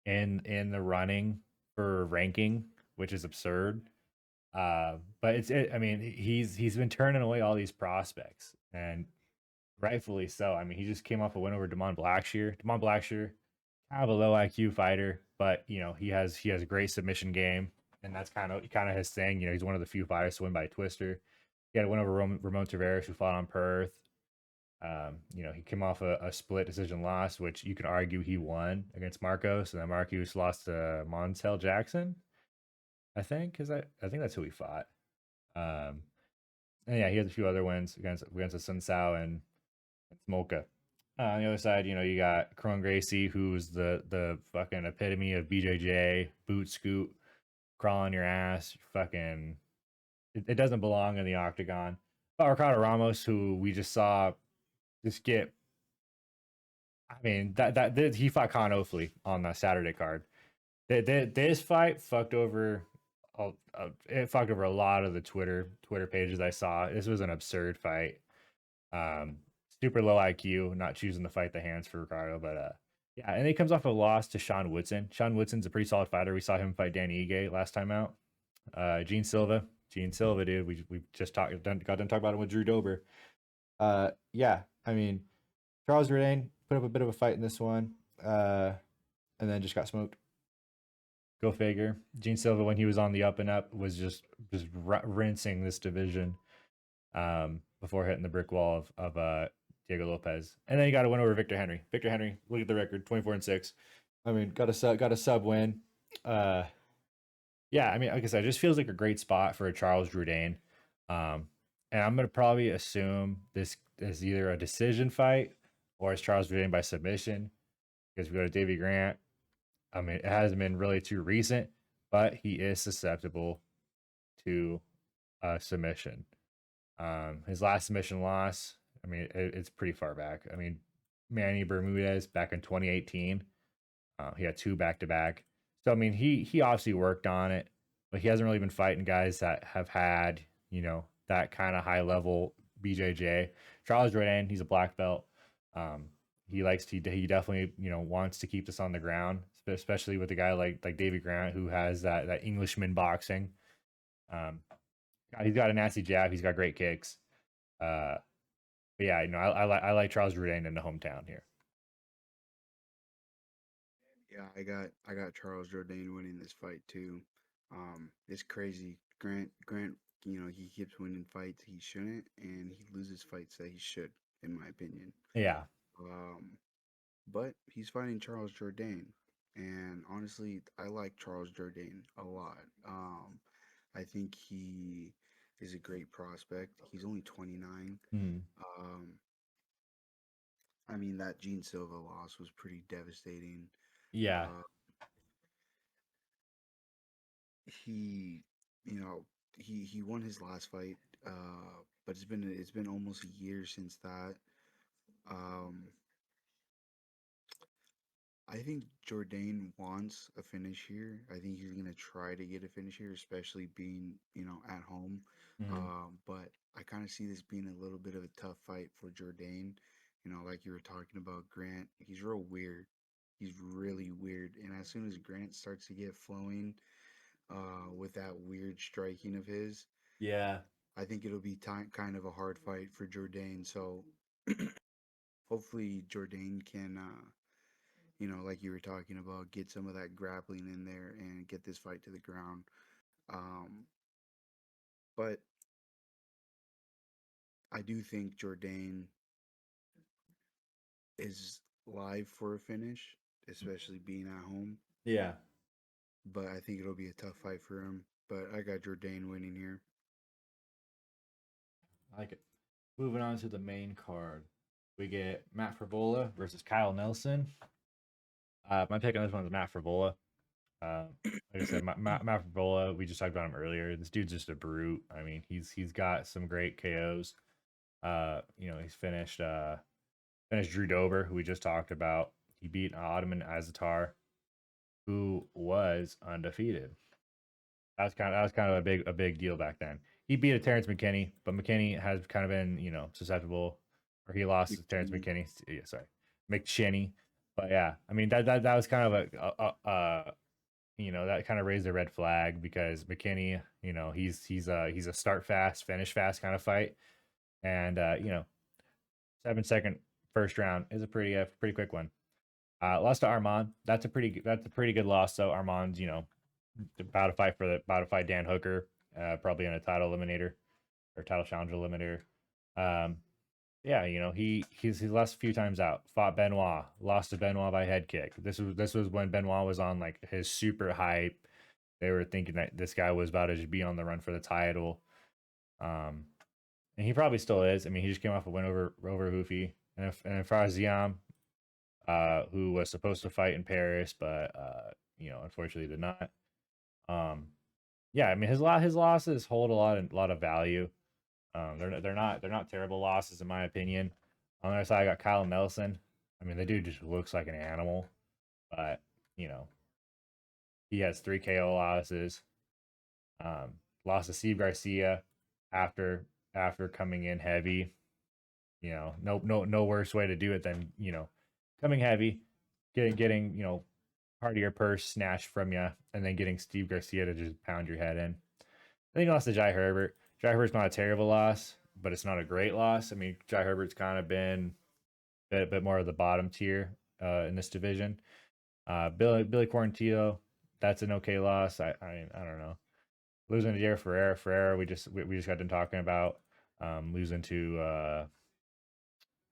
in the running for ranking, which is absurd. But I mean, he's been turning away all these prospects, and rightfully so. I mean, he just came off a win over Damon Blackshear. Damon Blackshear, kind of a low IQ fighter, but he has a great submission game, and that's kind of his thing. He's one of the few fighters to win by a twister. He had a win over Ramon Tavares, who fought on Perth. He came off a split decision loss, which you can argue he won against Marcos, and then Marcos lost to Montel Jackson. I think that's who he fought. Um, and yeah, he has a few other wins against the Sun Sao and Smolka. On the other side, you got Kron Gracie, who's the fucking epitome of BJJ, boot scoot, crawl on your ass, fucking. It doesn't belong in the octagon. But Ricardo Ramos, who we just saw just get. I mean, he fought Con Ofley on the Saturday card. This fight fucked over. It fucked over a lot of the Twitter pages I saw. This was an absurd fight. Um, Super low IQ, not choosing to fight the hands for Ricardo, but yeah, and he comes off a loss to Sean Woodson. Sean Woodson's a pretty solid fighter. We saw him fight Danny Ige last time out. Gene Silva, dude. We just got done talking about him with Drew Dober. Yeah, I mean, Charles Jourdain put up a bit of a fight in this one, and then just got smoked. Go figure. Gene Silva, when he was on the up and up, was just rinsing this division before hitting the brick wall of Diego Lopez. And then you got to win over Victor Henry. Victor Henry, look at the record, 24-6. I mean, got a sub win. Uh, yeah, I mean, like I said, it just feels like a great spot for a Charles Jourdain. Um, and I'm gonna probably assume this is either a decision fight or it's Charles Jourdain by submission because we go to Davy Grant. I mean, it hasn't been really too recent, but he is susceptible to submission. His last submission loss, I mean, it's pretty far back. I mean, Manny Bermudez back in 2018. He had two back to back. So I mean, he obviously worked on it, but he hasn't really been fighting guys that have had that kind of high level BJJ. Charles Jourdain, he's a black belt. Um, he definitely wants to keep this on the ground, especially with a guy like Davy Grant who has that Englishman boxing. Um, he's got a nasty jab. He's got great kicks. Uh, but yeah, I like Charles Jourdain in the hometown here. Yeah, I got Charles Jourdain winning this fight too. It's crazy. Grant, he keeps winning fights he shouldn't, and he loses fights that he should, in my opinion. Yeah, Um, but he's fighting Charles Jourdain, and honestly, I like Charles Jourdain a lot. I think he is a great prospect. He's only 29. mm, Um, I mean, that Gene Silva loss was pretty devastating. yeah, Uh, he, you know, he won his last fight, but it's been almost a year since that. Um, I think Jourdain wants a finish here. I think he's gonna try to get a finish here, especially being, at home. mm, But I kind of see this being a little bit of a tough fight for Jourdain. Like you were talking about Grant, he's real weird. He's really weird. And as soon as Grant starts to get flowing, with that weird striking of his, yeah. I think it'll be kind of a hard fight for Jourdain. So hopefully Jourdain can, like you were talking about, get some of that grappling in there and get this fight to the ground. Um, but I do think Jourdain is live for a finish, especially being at home. Yeah, But I think it'll be a tough fight for him. But I got Jourdain winning here. I like it. Moving on to the main card, we get Matt Frivola versus Kyle Nelson. My pick on this one is Matt Frivola. Like I said, Matt Frivola, we just talked about him earlier. This dude's just a brute. I mean, he's got some great KOs. He's finished Drew Dober, who we just talked about. He beat Ottoman Azatar, who was undefeated. That was kind of a big deal back then. He beat a Terrence McKinney, but McKinney has kind of been susceptible, or he lost to Terrence McKinney. McKinney. Yeah, sorry, McShinney. But yeah, I mean that was kind of that kind of raised a red flag because McKinney, he's a start fast, finish fast kind of fight, and 7 second first round is a pretty quick one. Lost to Armand. That's a pretty good loss. So Armand's about to fight Dan Hooker, probably in a title eliminator or title challenge eliminator. Um, yeah, he's lost a few times out. Fought Benoit, lost to Benoit by head kick. This was when Benoit was on like his super hype. They were thinking that this guy was about to just be on the run for the title. Um, and he probably still is. I mean, he just came off a win over Hoofy and Farziam, who was supposed to fight in Paris, but unfortunately did not. Um, yeah, I mean his losses hold a lot of value. They're not terrible losses in my opinion. On the other side, I got Kyle Nelson. I mean, the dude just looks like an animal, but you know he has 3 KO losses. Lost to Steve Garcia after coming in heavy. No worse way to do it than coming heavy, getting part of your purse snatched from you, and then getting Steve Garcia to just pound your head in. I think he lost to Jai Herbert. Jai Herbert's not a terrible loss, but it's not a great loss. I mean, Jai Herbert's kind of been a bit more of the bottom tier in this division. Billy Quarantillo, that's an okay loss. I don't know. Losing to Ferreira, we just got done talking about. Losing to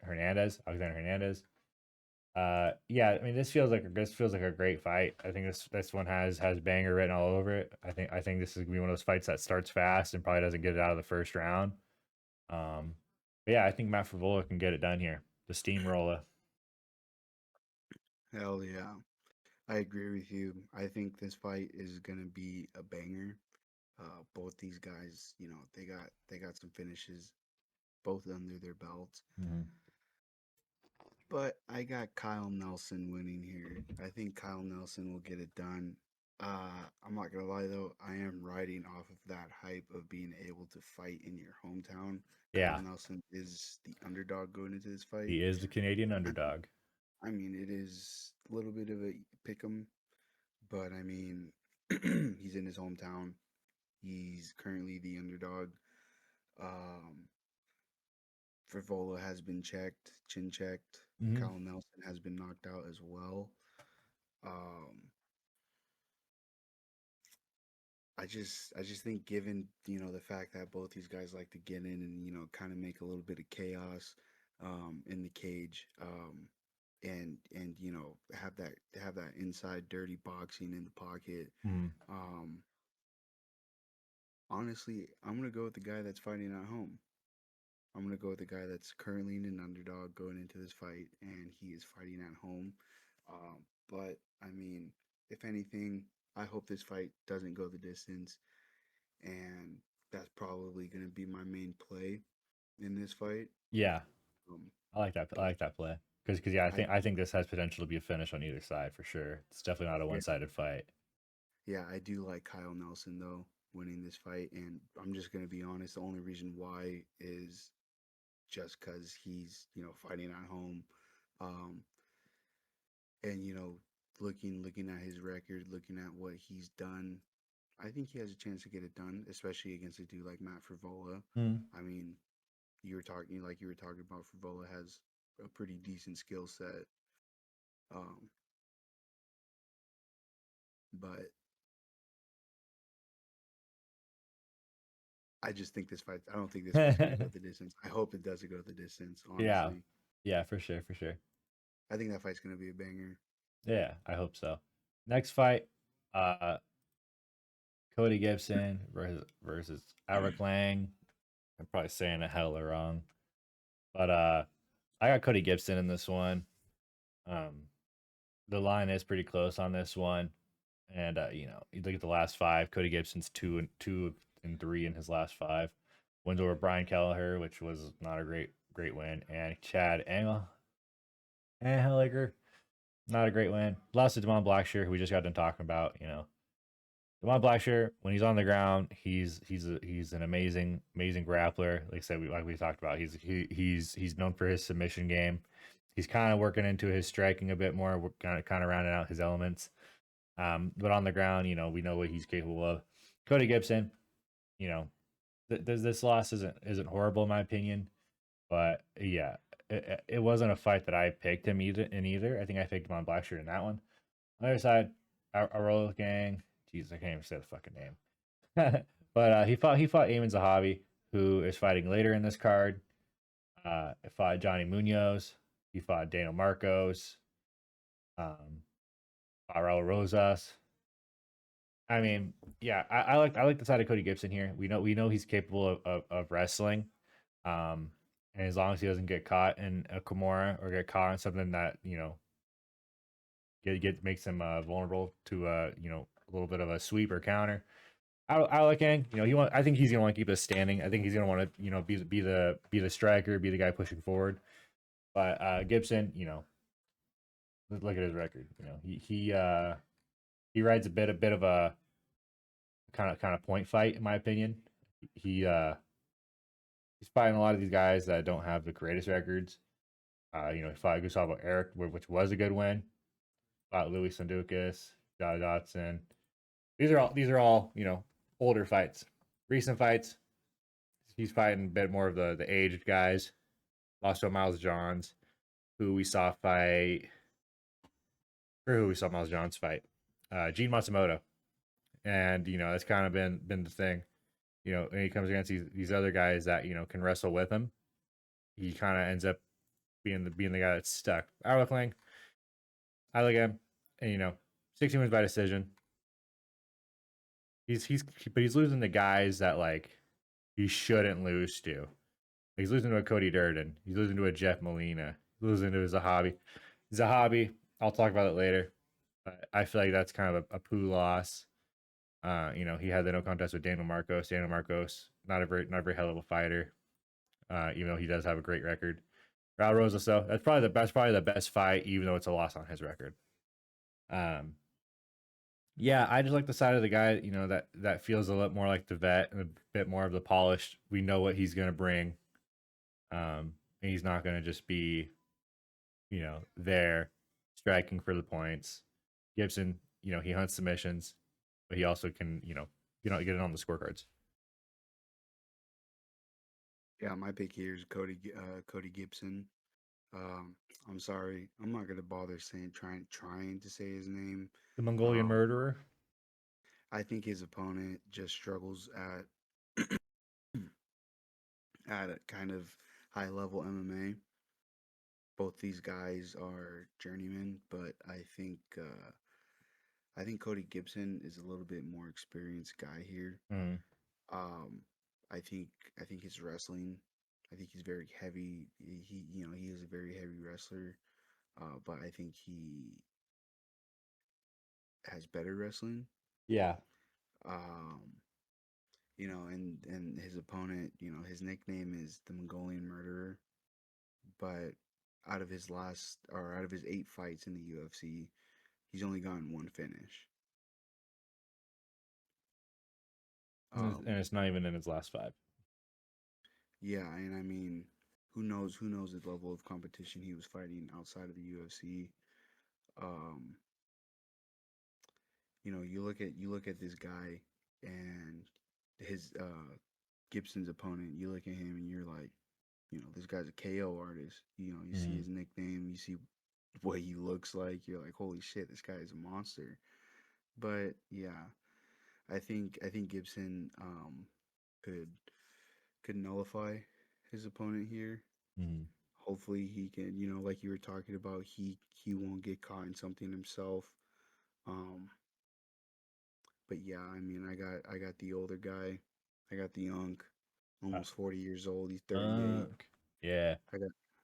Alexander Hernandez. Yeah, I mean this feels like a great fight. I think this one has banger written all over it. I think this is gonna be one of those fights that starts fast and probably doesn't get it out of the first round. Um, but yeah, I think Matt Favola can get it done here. The steamroller. Hell yeah. I agree with you. I think this fight is gonna be a banger. Both these guys, they got some finishes both under their belts. Mhm. But I got Kyle Nelson winning here. I think Kyle Nelson will get it done. I'm not gonna lie though, I am riding off of that hype of being able to fight in your hometown. Kyle Yeah, Nelson is the underdog going into this fight. he is the Canadian I mean, underdog. I mean, it is a little bit of a pick 'em, but I mean, he's in his hometown. He's currently the underdog. Um, Frivola has been checked, chin checked. Hmm. Kyle Nelson has been knocked out as well. Um, I just think given the fact that both these guys like to get in and kind of make a little bit of chaos in the cage, and have that inside dirty boxing in the pocket. Hmm. Um, honestly, I'm gonna go with the guy that's fighting at home. I'm gonna go with the guy that's currently an underdog going into this fight, and he is fighting at home. But I mean, if anything, I hope this fight doesn't go the distance, and that's probably gonna be my main play in this fight. Yeah, Um, I like that. I but like that play because yeah, I I think this has potential to be a finish on either side for sure. It's definitely not a yeah, one sided fight. yeah, I do like Kyle Nelson though winning this fight, and I'm just gonna be honest. The only reason why is just because he's fighting at home. Um, and looking at his record, looking at what he's done, I think he has a chance to get it done, especially against a dude like Matt Frivola. Mm. I mean, you were talking about Frivola has a pretty decent skill set, um, but I just think this fight. I don't think this fight's gonna go the distance. I hope it doesn't go the distance. Yeah, Honestly, yeah, for sure, for sure. I think that fight's gonna be a banger. Yeah, I hope so. Next fight, uh, Cody Gibson versus Eric Lang. I'm probably saying it hella wrong, but I got Cody Gibson in this one. Um, the line is pretty close on this one, and you look at the last five. Cody Gibson's 2-3 in his last five. Wins over Brian Kelleher, which was not a great win, and Chad Angeliger, not a great win. Lost to Devon Blackshear, who we just got done talking about. Devon Blackshear, when he's on the ground, he's an amazing grappler. Like I said, like we talked about, he's known for his submission game. He's kind of working into his striking a bit more, kind of rounding out his elements. But on the ground, we know what he's capable of. Cody Gibson, you know, this loss isn't horrible in my opinion, but yeah, it wasn't a fight that I picked him either. I think I picked him on Blackshear in that one. On the other side, Arola Gang. Jeez, I can't even say the fucking name. But he fought Eamon Zahavi, who is fighting later in this card. Fought Johnny Munoz. He fought Daniel Marcos. Um, fought Raul Rosas. I mean, yeah, I like the side of Cody Gibson here. We know he's capable of wrestling. And as long as he doesn't get caught in a Kimura or get caught in something that get makes him vulnerable to a little bit of a sweep or counter. I like Yang. I think he's gonna want to keep us standing. I think he's gonna want to be the striker, be the guy pushing forward. But Gibson, look at his record. He rides a bit of a kind of point fight in my opinion. He he's fighting a lot of these guys that don't have the greatest records. He fought Gustavo Eric, which was a good win. Fought Louis Sandukas, Dotson. These are all older fights. Recent fights, he's fighting a bit more of the aged guys. Lost to Miles Johns, who we saw fight. Or who we saw Miles Johns fight. Gene Matsumoto, and that's kind of been the thing. When he comes against these other guys that can wrestle with him, he kind of ends up being the guy that's stuck. Lang, I like him, and 60 wins by decision. But he's losing to guys that like he shouldn't lose to. He's losing to a Cody Durden. He's losing to a Jeff Molina. He's losing to a ZAH-BUS. ZAH-BUS, I'll talk about it later. But I feel like that's kind of a poo loss. He had the no contest with Daniel Marcos. Daniel Marcos, not a very hell of a fighter. Even though he does have a great record. Raul Rosas, though, that's probably the best fight, even though it's a loss on his record. Yeah, I just like the side of the guy, that feels a lot more like the vet and a bit more of the polished. We know what he's gonna bring. And he's not gonna just be, there striking for the points. Gibson, he hunts submissions, but he also can, get it on the scorecards. Yeah, my pick here is Cody Gibson. I'm sorry, I'm not gonna bother trying to say his name. The Mongolian murderer. I think his opponent just struggles at at a kind of high level MMA. Both these guys are journeymen, but I think Cody Gibson is a little bit more experienced guy here. Mm. I think his wrestling. I think he's very heavy. He is a very heavy wrestler. But I think he has better wrestling. Yeah. And his opponent, his nickname is the Mongolian Murderer. But out of his 8 fights in the UFC, he's only gotten 1 finish. And it's not even in his last 5. Yeah, and I mean, who knows the level of competition he was fighting outside of the UFC. You look at this guy and his Gibson's opponent. You look at him and you're like, this guy's a KO artist. You see his nickname, you see what he looks like. You're like, holy shit, this guy is a monster. But yeah, I think Gibson could nullify his opponent here. Hopefully he can, like you were talking about, he won't get caught in something himself. But yeah, I mean, I got the older guy. I got the young, almost 40 years old. He's 38. Yeah.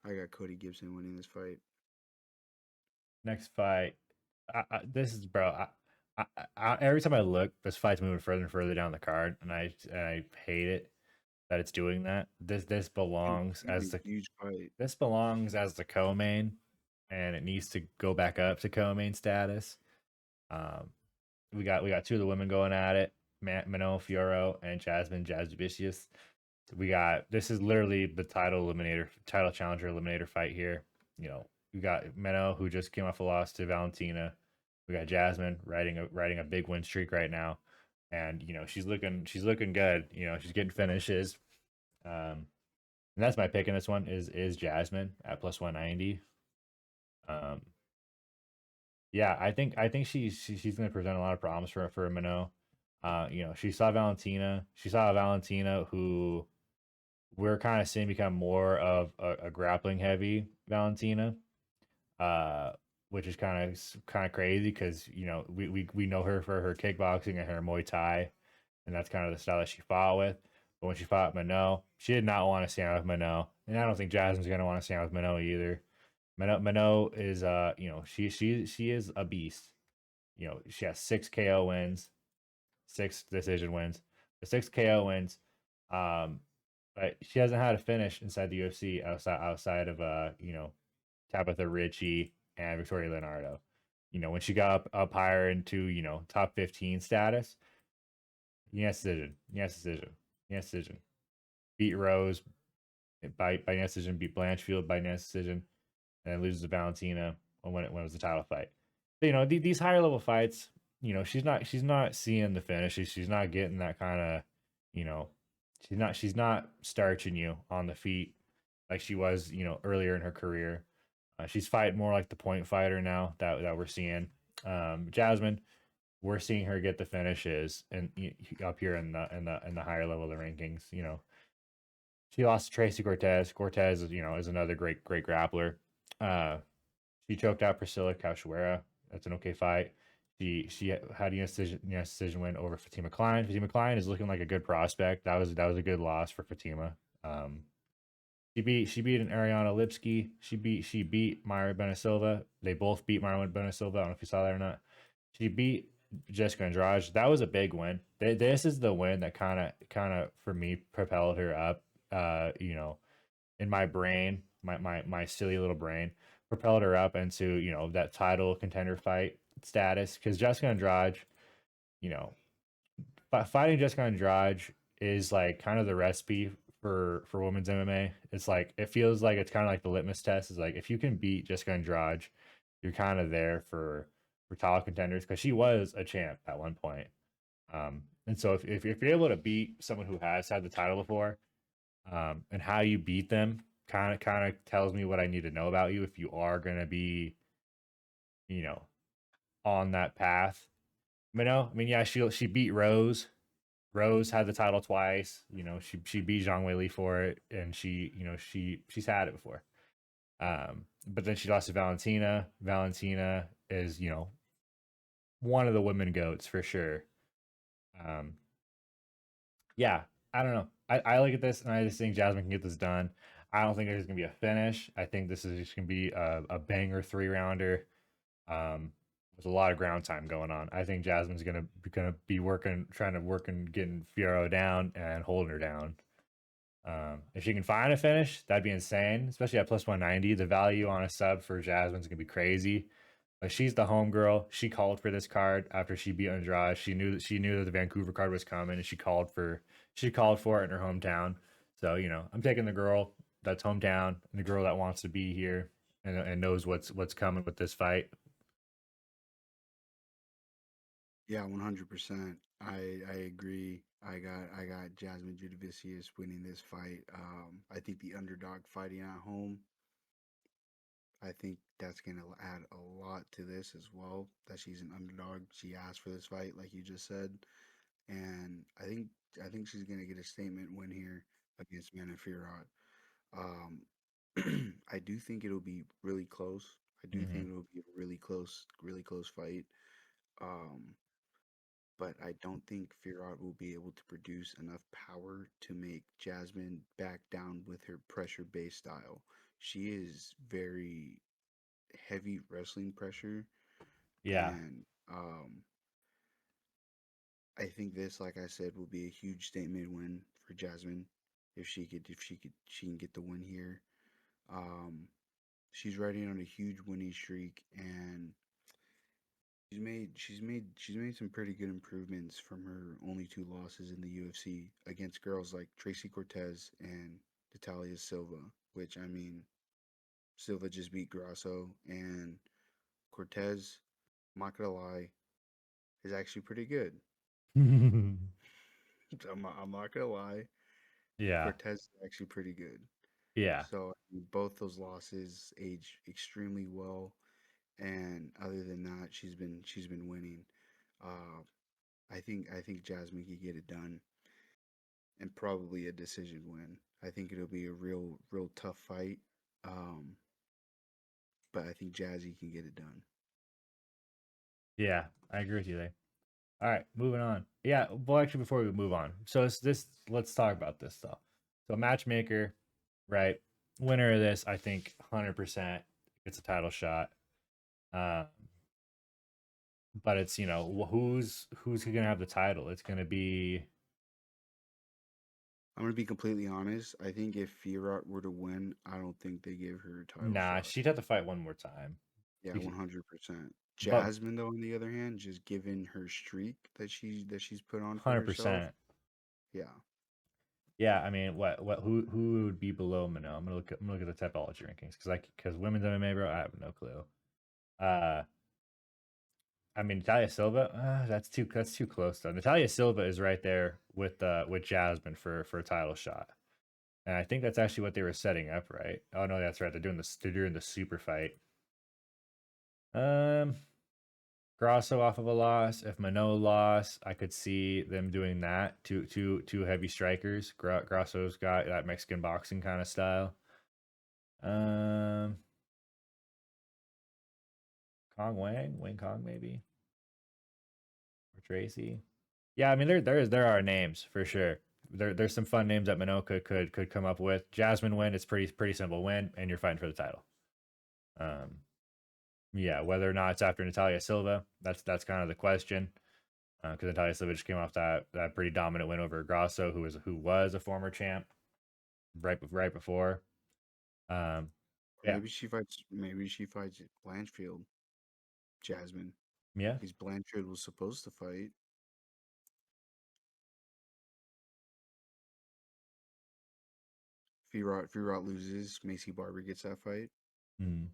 I got Cody Gibson winning this fight. Next fight. This is, bro. Every time I look, this fight's moving further and further down the card, and I hate it that it's doing that. This belongs as the huge fight. This belongs as the co-main, and it needs to go back up to co-main status. We got 2 of the women going at it, Manon Fiorot and Jasmine Jasubisius. This is literally the title challenger eliminator fight here. We got Manon, who just came off a loss to Valentina. We got Jasmine riding a big win streak right now, and she's looking good. She's getting finishes. And that's my pick in this one is Jasmine at plus 190. Yeah, I think she's going to present a lot of problems for Minot. She saw Valentina. She saw Valentina who we're kind of seeing become more of a grappling heavy Valentina, which is kind of crazy because we know her for her kickboxing and her Muay Thai, and that's kind of the style that she fought with. But when she fought Minot, she did not want to stand with Minot, and I don't think Jasmine's going to want to stand with Minot either. Minot is she is a beast. She has 6 KO wins, 6 decision wins. The 6 KO wins, but she hasn't had a finish inside the UFC outside of Tabitha Ritchie and Victoria Leonardo. When she got up higher into top 15 status, yes decision, beat Rose by decision, beat Blanchfield by decision, and loses to Valentina when it was the title fight. But, these higher level fights, she's not seeing the finish. She's not getting that kind of, she's not starching you on the feet like she was, earlier in her career. She's fighting more like the point fighter now that we're seeing. Jasmine, we're seeing her get the finishes and up here in the higher level of the rankings. She lost to Tracy Cortez. Cortez, is another great grappler. Uh, she choked out Priscilla Cachoeira. That's an okay fight. She had a decision win over Fatima Klein. Fatima Klein is looking like a good prospect. That was a good loss for Fatima. She beat an Ariana Lipsky. She beat Myra Benasilva. They both beat Myra Benasilva. I don't know if you saw that or not. She beat Jessica Andrade. That was a big win. This is the win that kind of for me propelled her up. In my brain, my silly little brain, propelled her up into that title contender fight status because Jessica Andrade, you know, fighting Jessica Andrade is like kind of the recipe for women's MMA. It's like it feels like it's kind of like the litmus test. Is like if you can beat Jessica Andrade, you're kind of there for title contenders because she was a champ at one point. And so if you're able to beat someone who has had the title before, and how you beat them kind of tells me what I need to know about you if you are gonna be, you know, on that path. I mean, yeah, she beat Rose. Rose had the title twice. She beat Zhang Weili for it, and she's had it before. But then she lost to Valentina. Valentina is one of the women goats for sure. Um, yeah, I don't know. I look at this and I just think Jasmine can get this done. I don't think there's gonna be a finish. I think this is just gonna be a banger 3 rounder. With a lot of ground time going on. I think Jasmine's gonna be trying to work and getting Fiero down and holding her down. If she can find a finish, that'd be insane, especially at plus 190. The value on a sub for Jasmine's gonna be crazy. But she's the home girl. She called for this card after she beat Andrade. She knew that the Vancouver card was coming, and she called for it in her hometown. So I'm taking the girl that's hometown and the girl that wants to be here and knows what's coming with this fight. Yeah, 100%. I agree. I got Jasmine Judavicius winning this fight. I think the underdog fighting at home, I think that's gonna add a lot to this as well. That she's an underdog. She asked for this fight, like you just said, and I think she's gonna get a statement win here against Mana Fiorot. Um, I do think it'll be really close. I do Hmm. think it'll be a really close fight. Um, but I don't think Fiorot will be able to produce enough power to make Jasmine back down with her pressure-based style. She is very heavy wrestling pressure, Yeah. and I think this, like I said, will be a huge statement win for Jasmine she can get the win here. Um, she's riding on a huge winning streak, and she's made some pretty good improvements from her only 2 losses in the UFC against girls like Tracy Cortez and Natalia Silva, which I mean, Silva just beat Grasso, and Cortez, I'm not gonna lie, is actually pretty good. I'm not gonna lie, Yeah. Cortez is actually pretty good. Yeah. So I mean, both those losses age extremely well, and other than that, she's been winning. Uh, I think Jasmine could get it done, and probably a decision win. I think it'll be a real tough fight, um, but I think Jazzy can get it done. Yeah. I agree with you there. All right, moving on. Yeah, well, actually, before we move on, so it's this. Let's talk about this stuff. So, matchmaker, right? Winner of this, I think, 100% gets a title shot. Um, but it's who's gonna have the title? It's gonna be I'm gonna be completely honest. I think if Fiorot were to win, I don't think they give her a title nah. shot. She'd have to fight one more time. Yeah, Because, 100%. but Jasmine, though, on the other hand, just given her streak that she's put on for herself, 100%. yeah. Yeah, I mean, who would be below Minot? I'm gonna look at the Topology rankings because women's MMA, bro, I have no clue. Uh, I mean, Natalia Silva, that's too close though. Natalia Silva is right there with Jasmine for a title shot, and I think that's actually what they were setting up, right? Oh no, that's right. They're doing the super fight. Um, Grasso off of a loss. If Mano lost, I could see them doing that. Two heavy strikers. Grasso's got that Mexican boxing kind of style. Kong Wing Kong maybe, or Tracy. Yeah, I mean there are names for sure. There's some fun names that Mano could come up with. Jasmine win, it's pretty simple win, and you're fighting for the title. Yeah, whether or not it's after Natalia Silva, that's kind of the question. Because Natalia Silva just came off that pretty dominant win over Grasso, who was a former champ right before. Yeah, Maybe she fights. Maybe she fights Blanchfield, Jasmine, yeah. because Blanchfield was supposed to fight. Firot loses, Macy Barber gets that fight Mm.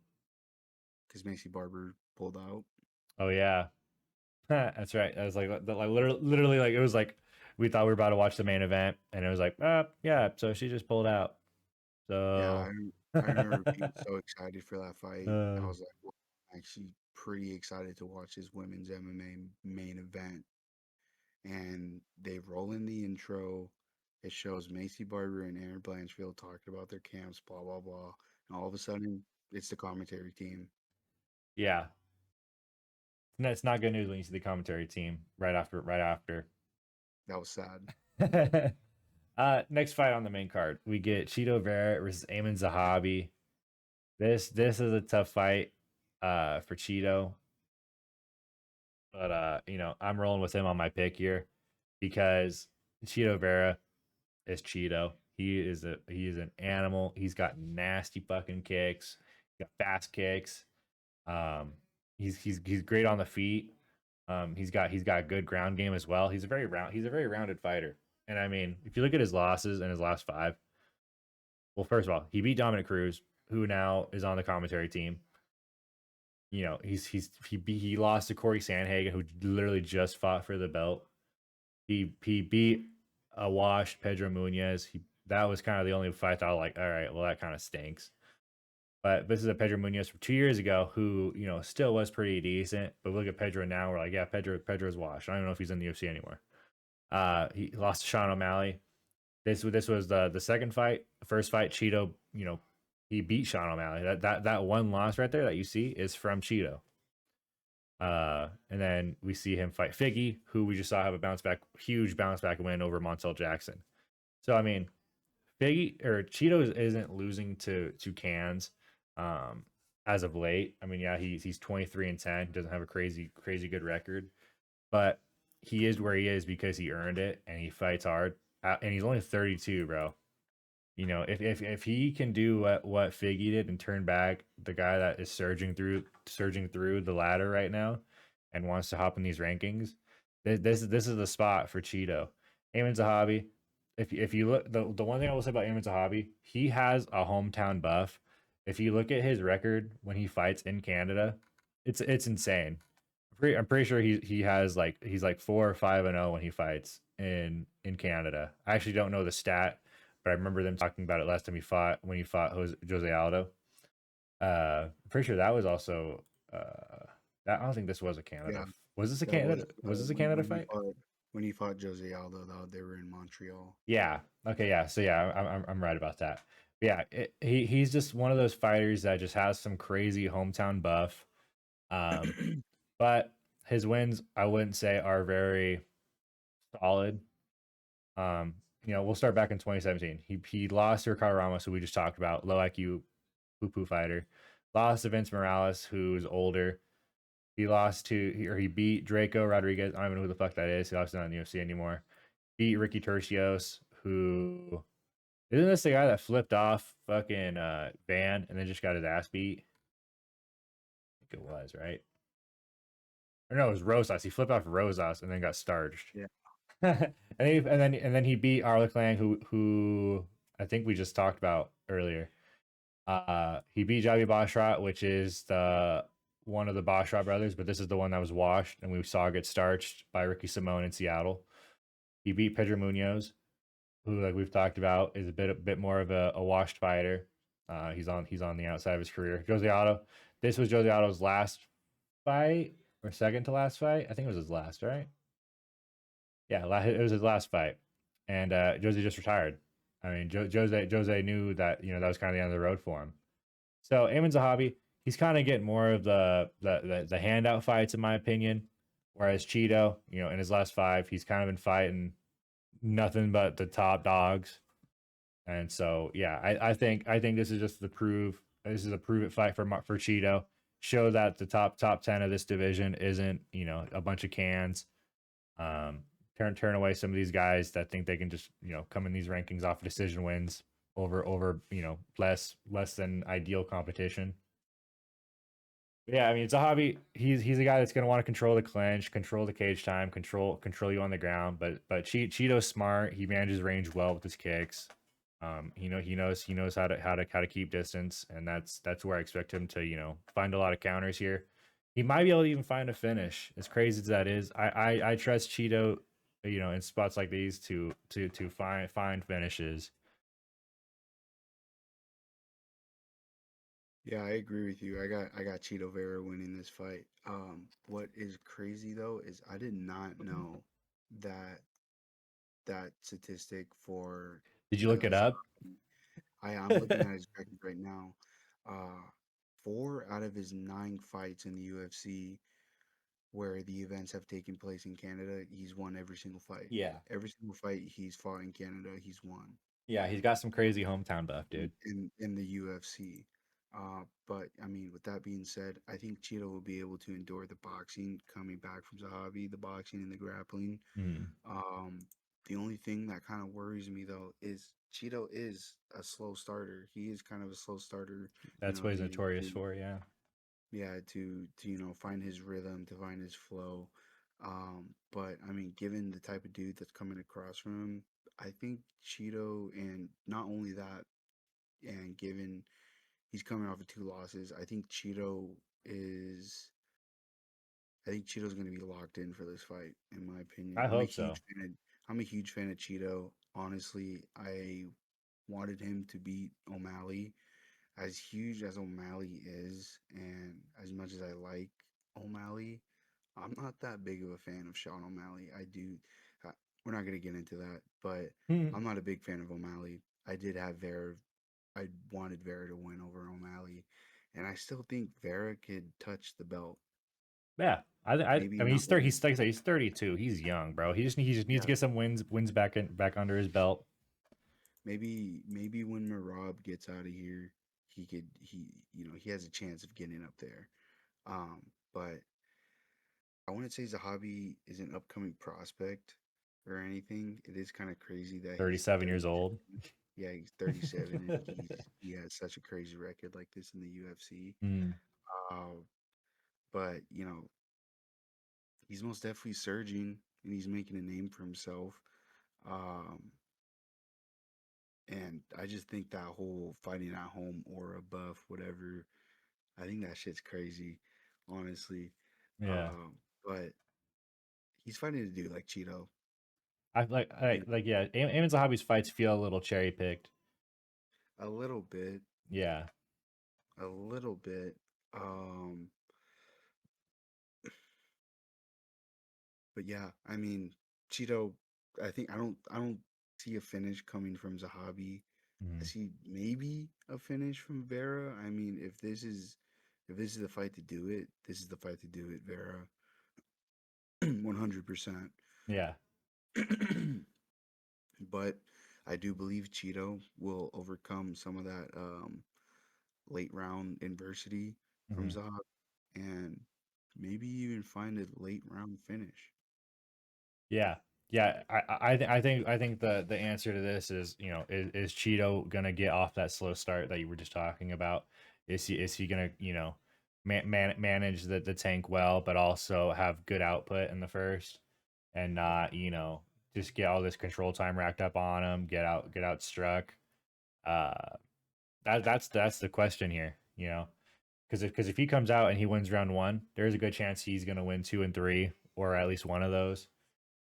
because Macy Barber pulled out. Oh yeah, that's right. I was like literally like it was like we thought we were about to watch the main event, and it was like, yeah. So she just pulled out. Yeah, So I remember being so excited for that fight. I uh, was like, well, I'm actually pretty excited to watch this women's MMA main event. And they roll in the intro. It shows Macy Barber and Aaron Blanchfield talking about their camps, blah blah blah, and all of a sudden it's the commentary team. yeah, no, it's not good news when you see the commentary team right after. That was sad. Next fight on the main card, we get Cheeto Vera versus Eamon Zahabi. This is a tough fight for Cheeto, but I'm rolling with him on my pick here because Cheeto Vera is Cheeto. He is an animal. He's got nasty fucking kicks. He's got fast kicks. Um, he's great on the feet. He's got good ground game as well. He's a very rounded fighter. And I mean, if you look at his losses in his last 5, well, first of all, he beat Dominic Cruz, who now is on the commentary team. You know, he lost to Corey Sandhagen, who literally just fought for the belt. He beat a washed Pedro Munez. That was kind of the only fight that I was like, all right, well, that kind of stinks. But this is a Pedro Munez from 2 years ago who, still was pretty decent. But look at Pedro now. We're like, yeah, Pedro's washed. I don't even know if he's in the UFC anymore. He lost to Sean O'Malley. This was the second fight. The first fight, Cheeto, he beat Sean O'Malley. That one loss right there that you see is from Cheeto. And then we see him fight Figgy, who we just saw have a huge bounce back win over Montel Jackson. So I mean, Figgy or Cheeto isn't losing to cans as of late. I mean, yeah, he's 23-10, doesn't have a crazy good record, but he is where he is because he earned it and he fights hard. And he's only 32, bro. If he can do what Figgy did and turn back the guy that is surging through the ladder right now and wants to hop in these rankings, this is the spot for Cheeto. Eamon Zahabi, if you look, the one thing I will say about Eamon Zahabi, he has a hometown buff. If you look at his record when he fights in Canada, it's insane. I'm pretty sure he has he's like 4 or 5-0 when he fights in Canada. I actually don't know the stat, but I remember them talking about it last time when he fought Jose Aldo. I'm pretty sure that was also that. I don't think this was a Canada. Yeah, Was this a that Canada? was Was this a Canada when he fight? when he fought Jose Aldo. Though they were in Montreal. Yeah. Okay. Yeah. So yeah, I'm right about that. But yeah, he's just one of those fighters that just has some crazy hometown buff. But his wins, I wouldn't say are very solid. We'll start back in 2017. He lost to Ricardo Ramos, who we just talked about, low IQ poo fighter. Lost to Vince Morales, who's older. He beat Draco Rodriguez. I don't even know who the fuck that is. He obviously not in the UFC anymore. Beat Ricky Tercios, who isn't this the guy that flipped off fucking Van and then just got his ass beat? I think it was, right? Or no, it was Rosas. He flipped off Rosas and then got starched. Yeah. and then he beat Arlick Lang, who I think we just talked about earlier. He beat Javi Bashrat, which is one of the Bashrat brothers, but this is the one that was washed and we saw get starched by Ricky Simone in Seattle. He beat Pedro Munoz, who, like we've talked about, is a bit more of a washed fighter. He's on the outside of his career. Jose Aldo. This was Jose Aldo's last fight. or second to last fight. I think it was his last, right? Yeah, it was his last fight, and Jose just retired. I mean, Jose knew that that was kind of the end of the road for him. So Amin Zahabi, he's kind of getting more of the handout fights, in my opinion. Whereas Cheeto, in his last five, he's kind of been fighting nothing but the top dogs. And so, yeah, I think this is just this is a prove it fight for Cheeto. Show that the top 10 of this division isn't a bunch of cans. Um, turn away some of these guys that think they can just come in these rankings off decision wins over less than ideal competition. But yeah, I mean, Zahabi, he's a guy that's going to want to control the clinch, control the cage time, control you on the ground. But Cheeto's smart. He manages range well with his kicks. He knows how to keep distance, and that's where I expect him to find a lot of counters here. He might be able to even find a finish. As crazy as that is, I trust Cheeto, in spots like these to find finishes. Yeah, I agree with you. I got Cheeto Vera winning this fight. What is crazy though is I did not know that that statistic for Did you look it up? Zahabi. I'm looking at his record right now. Uh, 4 out of his 9 fights in the UFC where the events have taken place in Canada, he's won every single fight. Yeah. Every single fight he's fought in Canada, he's won Yeah, he's got some crazy hometown buff, dude. in the UFC. But I mean, with that being said, I think Cheeto will be able to endure the boxing coming back from Zahabi, the boxing and the grappling. Mm. Um, the only thing that kind of worries me though is Cheeto is a slow starter. He is kind of a slow starter, That's what he's needing notorious to, for. Yeah. yeah, to find his rhythm, to find his flow. But I mean, given the type of dude that's coming across from him, I think Cheeto, and not only that, and given he's coming off of 2 losses, is I think Cheeto's going to be locked in for this fight, in my opinion. I hope so. I'm a huge fan of Cheeto. Honestly, I wanted him to beat O'Malley. As huge as O'Malley is, and as much as I like O'Malley, I'm not that big of a fan of Sean O'Malley. Uh, we're not going to get into that, but Hmm. I'm not a big fan of O'Malley. I did have Vera. I wanted Vera to win over O'Malley, and I still think Vera could touch the belt. Yeah. I Maybe mean, not win. he's like I said, he's 32. He's young, bro. He just needs to Yeah, get some wins back under his belt. maybe when Marab gets out of here, he has a chance of getting up there. But I wouldn't say Zahabi is an upcoming prospect or anything. It is kind of crazy that he's 37 years old. 37. Yeah, he's 37 and he has such a crazy record like this in the UFC. Mm. Uh, but he's most definitely surging and he's making a name for himself. Um, and I just think that whole fighting at home or a buff, whatever, I think that shit's crazy, honestly. Yeah. But he's fighting a dude like Cheeto. You Yeah. Eamon Zahabi's fights feel a little cherry picked. A little bit, Yeah. a little bit. Um, but yeah, I mean, Cheeto. I don't see a finish coming from Zahabi. I Mm. see maybe a finish from Vera. I mean, if this is the fight to do it, this is the fight to do it, Vera. 100%. Yeah. But I do believe Cheeto will overcome some of that late round adversity from Hmm. Zahab and maybe even find a late round finish. Yeah. Yeah. I think the answer to this is is Cheeto gonna get off that slow start that you were just talking about? Is he gonna manage the tank well, but also have good output in the first, and not just get all this control time racked up on him, get out struck. Uh, that's the question here. Because if he comes out and he wins round one, there's a good chance he's gonna win two and three, or at least one of those.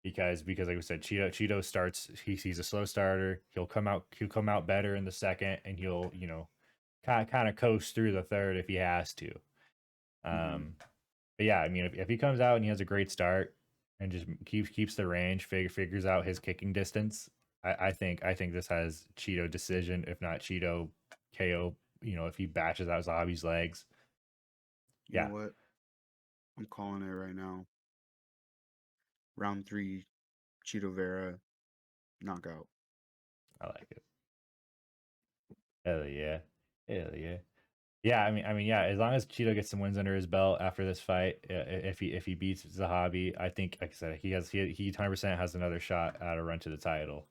Because like we said, Cheeto starts. He's a slow starter. He'll come out better in the second, and he'll kind of coast through the third if he has to. Hmm. Um, But yeah, I mean, if he comes out and he has a great start and just keeps the range, figures out his kicking distance, I think this has Cheeto decision, if not Cheeto KO. You know, if he batches out Zahabi's legs, You know yeah, what? I'm calling it right now. Round 3, Cheeto Vera knockout. I like it. Hell yeah, hell yeah. Yeah, I mean, yeah. As long as Cheeto gets some wins under his belt after this fight, if he beats Zahabi, I think, like I said, he 100% has another shot at a run to the title.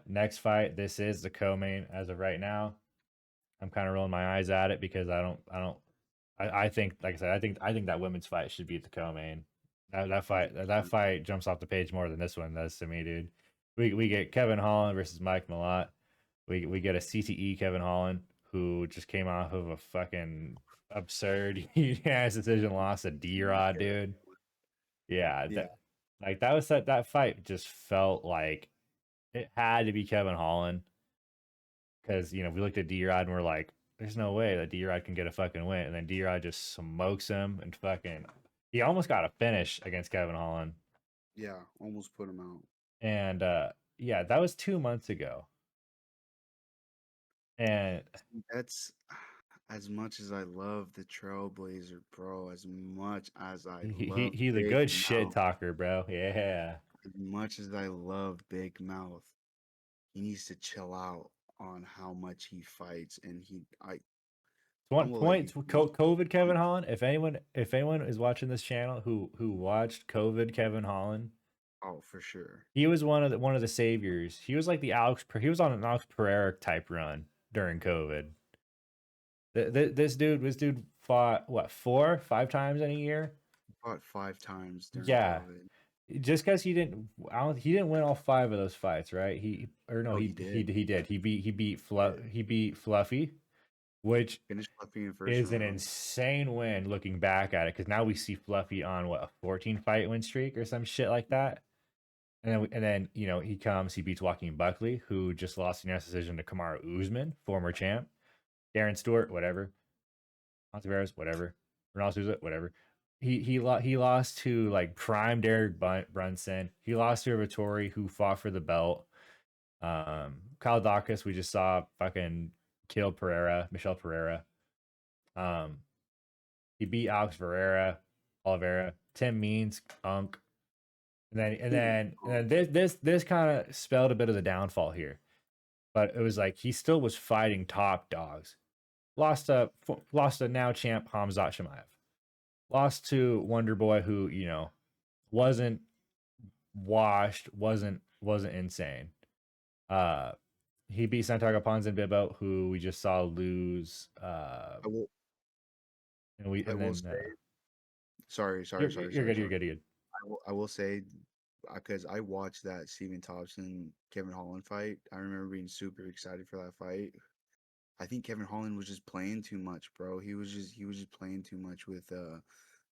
Next fight, this is the co-main as of right now. I'm kind of rolling my eyes at it because I think, like I said, I think that women's fight should be the co-main. That 100%. fight jumps off the page more than this one does to me, dude. We get Kevin Holland versus Mike Malott. We get a CTE Kevin Holland who just came off of a fucking absurd unanimous decision loss to D-Rod, dude. Yeah, Yeah, that fight just felt like it had to be Kevin Holland because we looked at D-Rod and we're like, there's no way that D-Rod can get a fucking win, and then D-Rod just smokes him and fucking he almost got a finish against Kevin Holland, yeah, almost put him out. and yeah, that was 2 months ago, and See, that's as much as I love the Trailblazer, bro, as much as I love he's a Big good shit Mouth, talker, bro. Yeah. as much as I love Big Mouth, he needs to chill out on how much he fights. And I'm One gonna let point, you know. COVID I'm, Kevin Holland. If anyone is watching this channel who watched COVID Kevin Holland, oh, for sure. he was one of the saviors. He was like he was on an Alex Pereira type run during COVID. This dude fought what 4 5 times in a year. Fought 5 times during Yeah, COVID. just because he didn't win all 5 of those fights, right? He or no Oh, he he he did. he did. He did. He beat Fluffy, which Finished Fluffy in first is an round. insane win looking back at it, because now we see Fluffy on what, a 14 fight win streak or some shit like that. And then he beats Joaquin Buckley, who just lost the unanimous decision to Kamaru Usman, former champ. Darren Stewart, whatever. Ontiveros, whatever. Ronaldo Souza, whatever. He lost to like prime Derek Brunson. He lost to Vittori, who fought for the belt. Kyle Dawkins, we just saw fucking kill Michelle Pereira. Um, he beat Alex Oliveira, Tim Means, Unk, and then this kind of spelled a bit of the downfall here. But it was like he still was fighting top dogs. Lost to now champ Hamzat Shemaev. Lost to Wonder Boy, who wasn't washed, wasn't insane. Uh, he beat Santiago Ponzinibbio, who we just saw lose. I will. And we I and will then say. Sorry, you're sorry, sorry, you're sorry, good. You're sorry. good. You're good. I will say, because I watched that Stephen Thompson Kevin Holland fight. I remember being super excited for that fight. I think Kevin Holland was just playing too much, bro. He was just playing too much with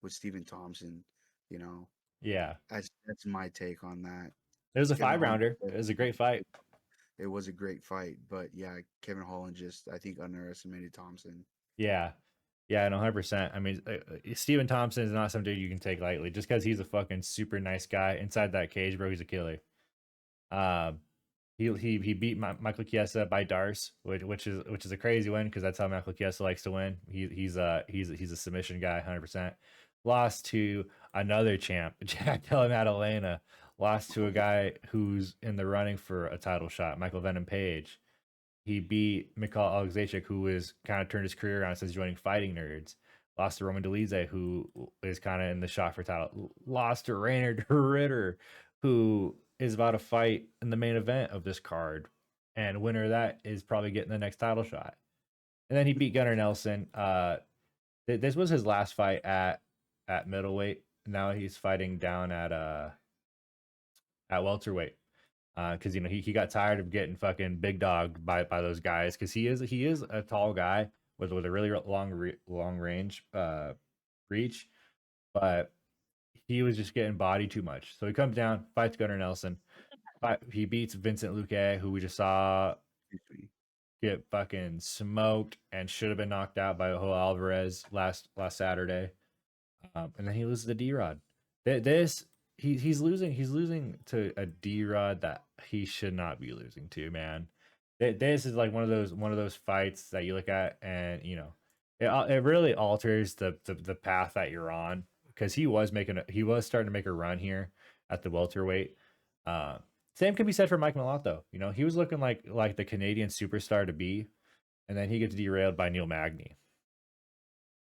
Stephen Thompson. You know, Yeah. that's my take on that. It was a Kevin five Holland. rounder. It was a great fight. It was a great fight, but yeah, Kevin Holland just I think underestimated Thompson. Yeah. Yeah, no, 100%. I mean, Steven Thompson is not some dude you can take lightly just because he's a fucking super nice guy inside that cage, bro. He's a killer. Um, he beat Michael Chiesa by Darce, which is a crazy win because that's how Michael Chiesa likes to win. He's a submission guy, 100%. Lost to another champ, Jack Della Maddalena. Lost to a guy who's in the running for a title shot, Michael Venom Page. He beat Mikhail Alexeychik, who has kind of turned his career around since joining Fighting Nerds. Lost to Roman Dolidze, who is kind of in the shot for title. Lost to Raynard Ritter, who is about to fight in the main event of this card. And winner of that is probably getting the next title shot. And then he beat Gunnar Nelson. This was his last fight at middleweight. Now he's fighting down at welterweight, because he got tired of getting fucking big dog by those guys, because he is a tall guy with a really long range reach, but he was just getting body too much. So he comes down, fights Gunnar Nelson. He beats Vincent Luque, who we just saw. Excuse me. get fucking smoked and should have been knocked out by Ho Alvarez last Saturday. And then he loses to D-Rod. This he's losing to a D-Rod that he should not be losing to, man. This is like one of those fights that you look at and it really alters the path that you're on, because he was starting to make a run here at the welterweight. Uh, Same can be said for Mike Malott though. He was looking like the Canadian superstar to be, and then he gets derailed by Neil Magny.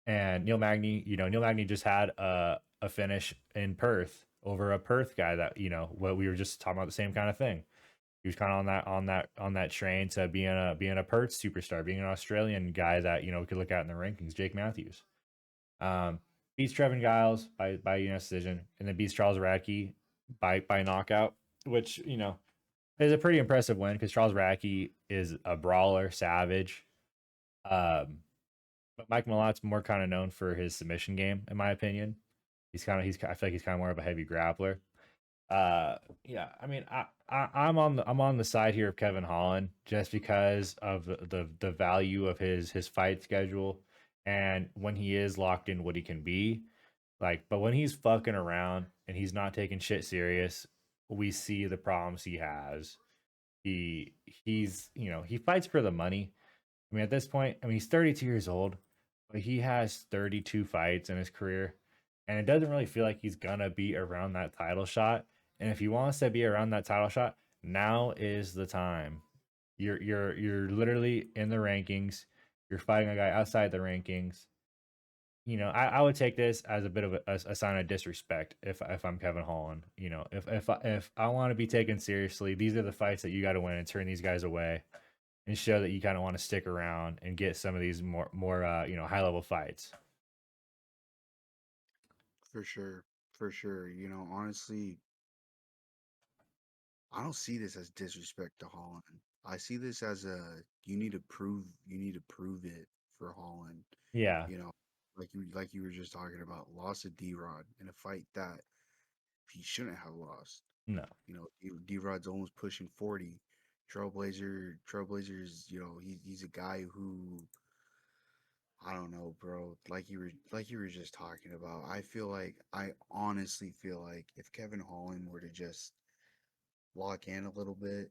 And Neil Magny just had a finish in Perth over a Perth guy that, what we were just talking about, the same kind of thing. He was kind of on that train to being a Perth superstar, being an Australian guy that, we could look at in the rankings, Jake Matthews. Beats Trevin Giles by decision, and then beats Charles Radke by knockout, which, is a pretty impressive win because Charles Radke is a brawler, savage. But Mike Malott's more kind of known for his submission game, in my opinion. I feel like he's kind of more of a heavy grappler. Yeah, I mean, I'm on the side here of Kevin Holland just because of the value of his fight schedule, and when he is locked in what he can be. But when he's fucking around and he's not taking shit serious, we see the problems he has. He fights for the money. I mean, at this point, he's 32 years old, but he has 32 fights in his career, and it doesn't really feel like he's gonna be around that title shot. And if he wants to be around that title shot, now is the time. You're literally in the rankings. You're fighting a guy outside the rankings. I would take this as a bit of a sign of disrespect if I'm Kevin Holland. If I want to be taken seriously, these are the fights that you got to win and turn these guys away and show that you kind of want to stick around and get some of these more high level fights. For sure. For sure. Honestly, I don't see this as disrespect to Holland. I see this as you need to prove it for Holland. Yeah, You know, like you were just talking about, lost to D-Rod in a fight that he shouldn't have lost. no, D-Rod's almost pushing 40. Trailblazers, he's a guy who, I don't know, bro. Like you were just talking about. I honestly feel like if Kevin Holland were to just lock in a little bit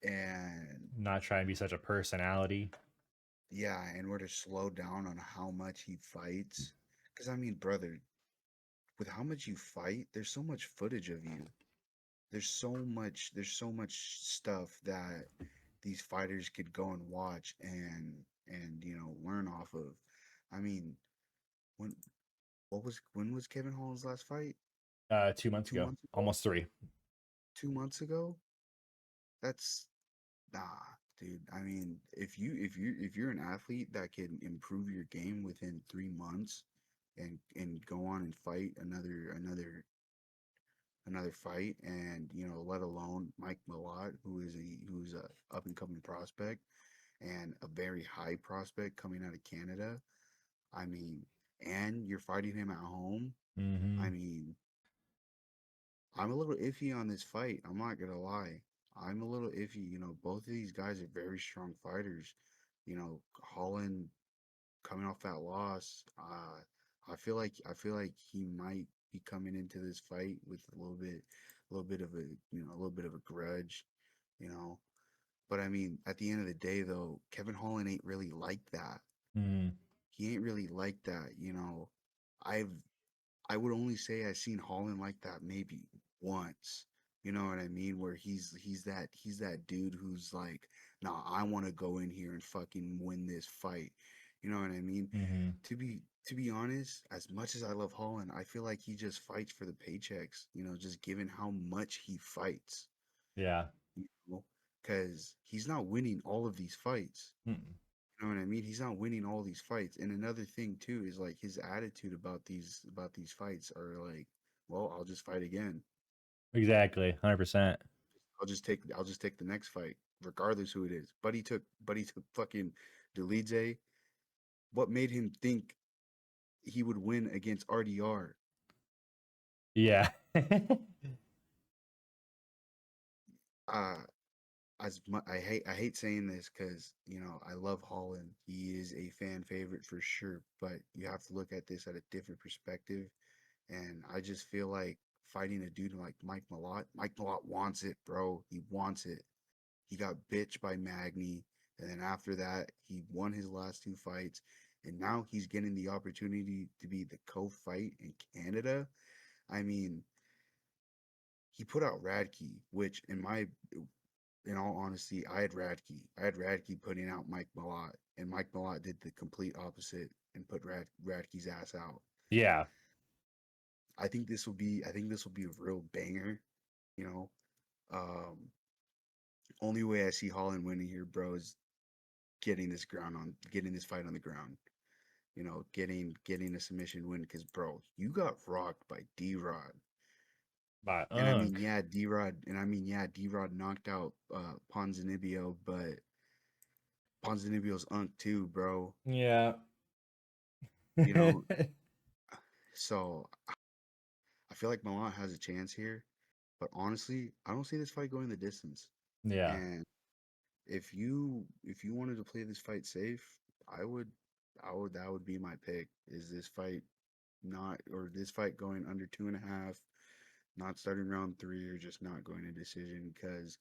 and not trying to be such a personality. yeah, and were to slow down on how much he fights, because I mean, brother, with how much you fight, there's so much footage of you. There's so much stuff that these fighters could go and watch and learn off of. I mean, when when was Kevin Holland's last fight? 2 months Two ago, months ago? almost three. 2 months ago? That's nah, dude. I mean, if you're an athlete that can improve your game within 3 months and go on and fight another fight, and let alone Mike Malott, who's a up and coming prospect and a very high prospect coming out of Canada. I mean, and you're fighting him at home. Mm-hmm. I mean, I'm a little iffy on this fight. I'm not gonna lie. I'm a little iffy. Both of these guys are very strong fighters. Holland coming off that loss, I feel like he might be coming into this fight with a little bit of a grudge, you know. But I mean, at the end of the day, though, Kevin Holland ain't really like that. Mm-hmm. He ain't really like that. I've I would only say I've seen Holland like that maybe once. You know what I mean? Where he's that dude who's like, nah, I want to go in here and fucking win this fight. You know what I mean? Mm-hmm. To be honest, as much as I love Holland, I feel like he just fights for the paychecks. Just given how much he fights. Yeah. You know, because he's not winning all of these fights. Mm-mm. You know what I mean? He's not winning all these fights. And another thing too is like his attitude about these fights are like, well, I'll just fight again. Exactly, 100%. I'll just take the next fight, regardless who it is. But he took fucking Delize. What made him think he would win against RDR? Yeah. Uh I hate saying this because I love Holland. He is a fan favorite for sure, but you have to look at this at a different perspective. And I just feel like fighting a dude like Mike Malott wants it, bro. He wants it. He got bitched by Magny, and then after that, he won his last two fights, and now he's getting the opportunity to be the co-fight in Canada. I mean, he put out Radke, which in all honesty, I had Radke putting out Mike Malott, and Mike Malott did the complete opposite and put Radke's ass out. Yeah. I think this will be a real banger, you know. Um, Only way I see Holland winning here, bro, is getting this fight on the ground. Getting a submission win because bro, you got rocked by D-Rod. By And I mean, Unk. D Rod knocked out Ponzinibbio, but Ponzinibbio's unk too, bro. Yeah. You know, so I feel like Milan has a chance here, but honestly, I don't see this fight going the distance. Yeah. And if you wanted to play this fight safe, I would I would that would be my pick. Is this fight not or this fight going under 2.5, not starting round three, or just not going to decision? Because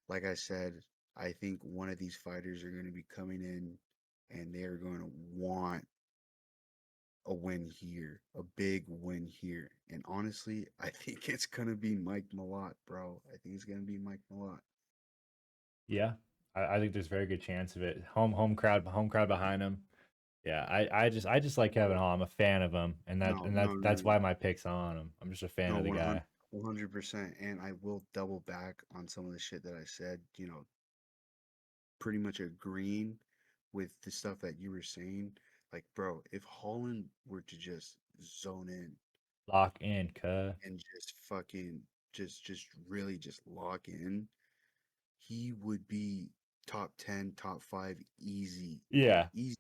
like I said, I think one of these fighters are going to be coming in and they are going to want a win here, a big win here. And honestly, I think it's going to be Mike Malott, bro. I think it's going to be Mike Malott. Yeah. I think there's a very good chance of it. Home crowd behind him. Yeah, I just like Kevin Hall. I'm a fan of him, and No, that's why my pick's on him. I'm just a fan no, of the guy. 100%. And I will double back on some of the shit that I said, pretty much agreeing with the stuff that you were saying. Like, bro, if Holland were to just zone in Lock in, cuh. and just fucking just really just lock in, he would be top 10, top 5 easy. Yeah. Easy.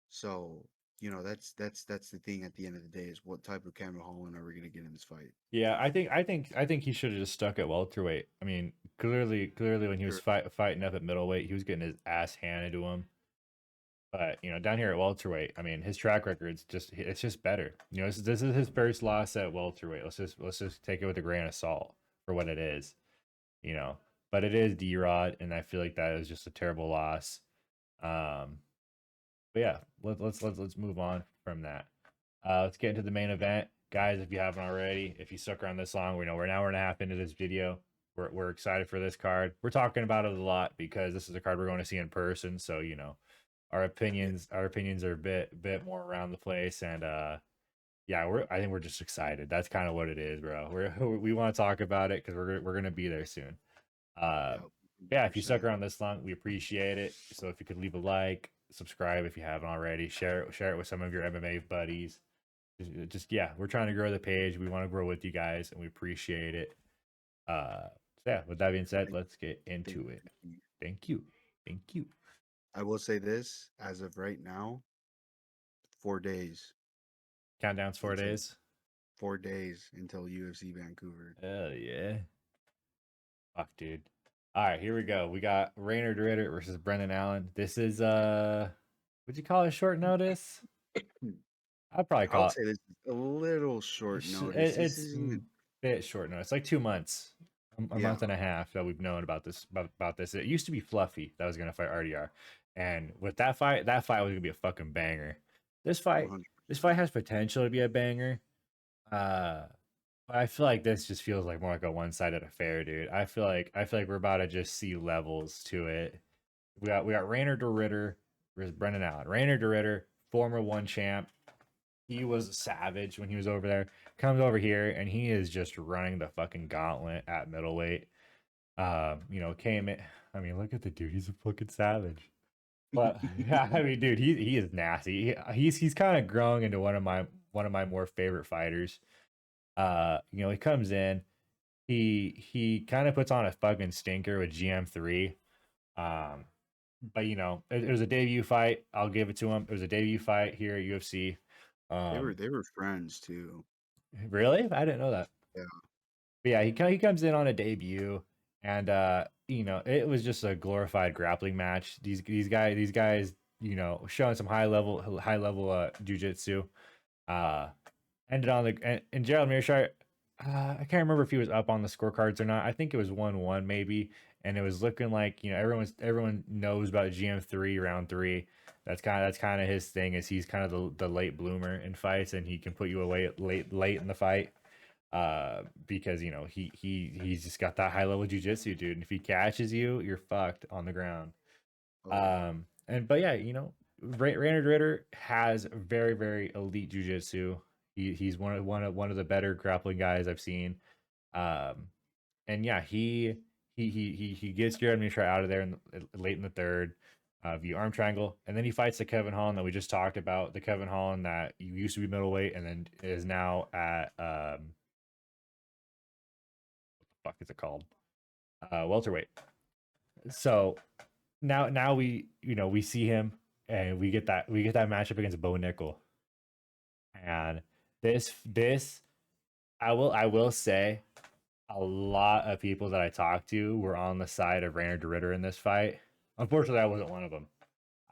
So, that's the thing at the end of the day is what type of Cameron Holland are we gonna get in this fight? Yeah, I think he should have just stuck at welterweight. I mean, clearly when he was Sure. fighting up at middleweight, he was getting his ass handed to him. But down here at welterweight, I mean, his track record's it's just better. This is his first loss at welterweight. Let's just take it with a grain of salt for what it is. You know, but it is D-Rod, and I feel like that is just a terrible loss. Um, but yeah, let's move on from that. Let's get into the main event, guys. If you haven't already, if you stuck around this long, we know we're an hour and a half into this video. We're excited for this card. We're talking about it a lot because this is a card we're going to see in person. So Yeah, our opinions are a bit more around the place, and yeah, I think we're just excited. That's kind of what it is, bro. We want to talk about it because we're gonna be there soon. yeah, Yeah, if you stuck 100%. around this long, we appreciate it. So if you could leave a like, subscribe if you haven't already, share it with some of your MMA buddies. Yeah, we're trying to grow the page. We want to grow with you guys, and we appreciate it. So yeah, with that being said, Thank, let's get thank, into it. thank you. Thank you, thank you. I will say this, as of right now, 4 days Countdown's 4 days. 4 days until UFC Vancouver. Hell yeah. Fuck, dude. All right, here we go. We got Raynard Ritter versus Brendan Allen. This is would you call it short notice? I'd probably I would call say this is a little short notice. This it's isn't, bit short notice. Like 2 months, a yeah, month and a half that we've known about this. It used to be Fluffy that was gonna fight RDR, and with that fight was gonna be a fucking banger. This fight, 100. this fight has potential to be a banger. But I feel like this just feels like more like a one-sided affair, dude. I feel like we're about to just see levels to it. We got Raynard Ritter versus Brendan Allen. Raynard Ritter, former one champ. He was a savage when he was over there. Comes over here and he is just running the fucking gauntlet at middleweight. Came in. I mean, look at the dude. He's a fucking savage. But yeah, I mean, dude, he is nasty. He's kind of growing into one of my more favorite fighters. He comes in, he kind of puts on a fucking stinker with GM3. Um, but it was a debut fight. I'll give it to him. It was a debut fight here at UFC. They were Um, they were friends too. really? I didn't know that. Yeah, But yeah, he comes in on a debut. and you know, it was just a glorified grappling match. These guys, you know, showing some high level jujitsu. Uh, ended on the and Gerald Mearshart. I can't remember if he was up on the scorecards or not. I think it was 1-1 maybe, and it was looking like, you know, everyone knows about GM3 round three. That's kind of his thing, is he's kind of the late bloomer in fights, and he can put you away late in the fight. Because you know he's just got that high level jujitsu, dude. And if he catches you, you're fucked on the ground. Oh yeah. And but yeah, you know, Rainer Ritter has very elite jujitsu. He's one of the better grappling guys I've seen. Um, and yeah, he gets Jared Mishra out of there late in the third, via arm triangle, and then he fights the Kevin Holland that we just talked about. The Kevin Holland that used to be middleweight and then is now at fuck is it called? Welterweight. So now we, you know, we see him, and we get that matchup against Bo Nickel. And this I will say, a lot of people that I talked to were on the side of Rainer de Ritter in this fight. Unfortunately, I wasn't one of them.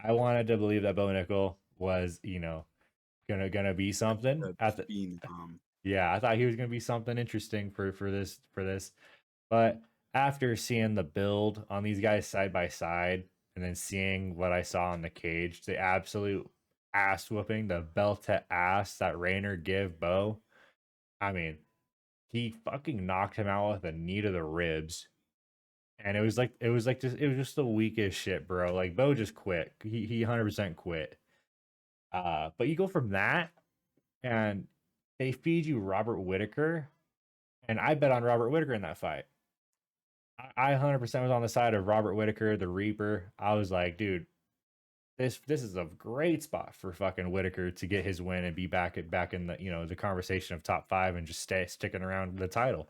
I wanted to believe that Bo Nickel was, you know, gonna be something The at the phenom. yeah, I thought he was gonna be something interesting for this. But after seeing the build on these guys side by side, and then seeing what I saw in the cage, the absolute ass whooping, the belt to ass that Rayner give Bo. I mean, he fucking knocked him out with a knee to the ribs. And it was just the weakest shit, bro. Like Bo just quit. He 100% quit. But you go from that, and they feed you Robert Whitaker, and I bet on Robert Whitaker in that fight. I 100% was on the side of Robert Whitaker, the Reaper. I was like, dude, this is a great spot for fucking Whitaker to get his win and be back in the, you know, the conversation of top five, and just stay sticking around the title.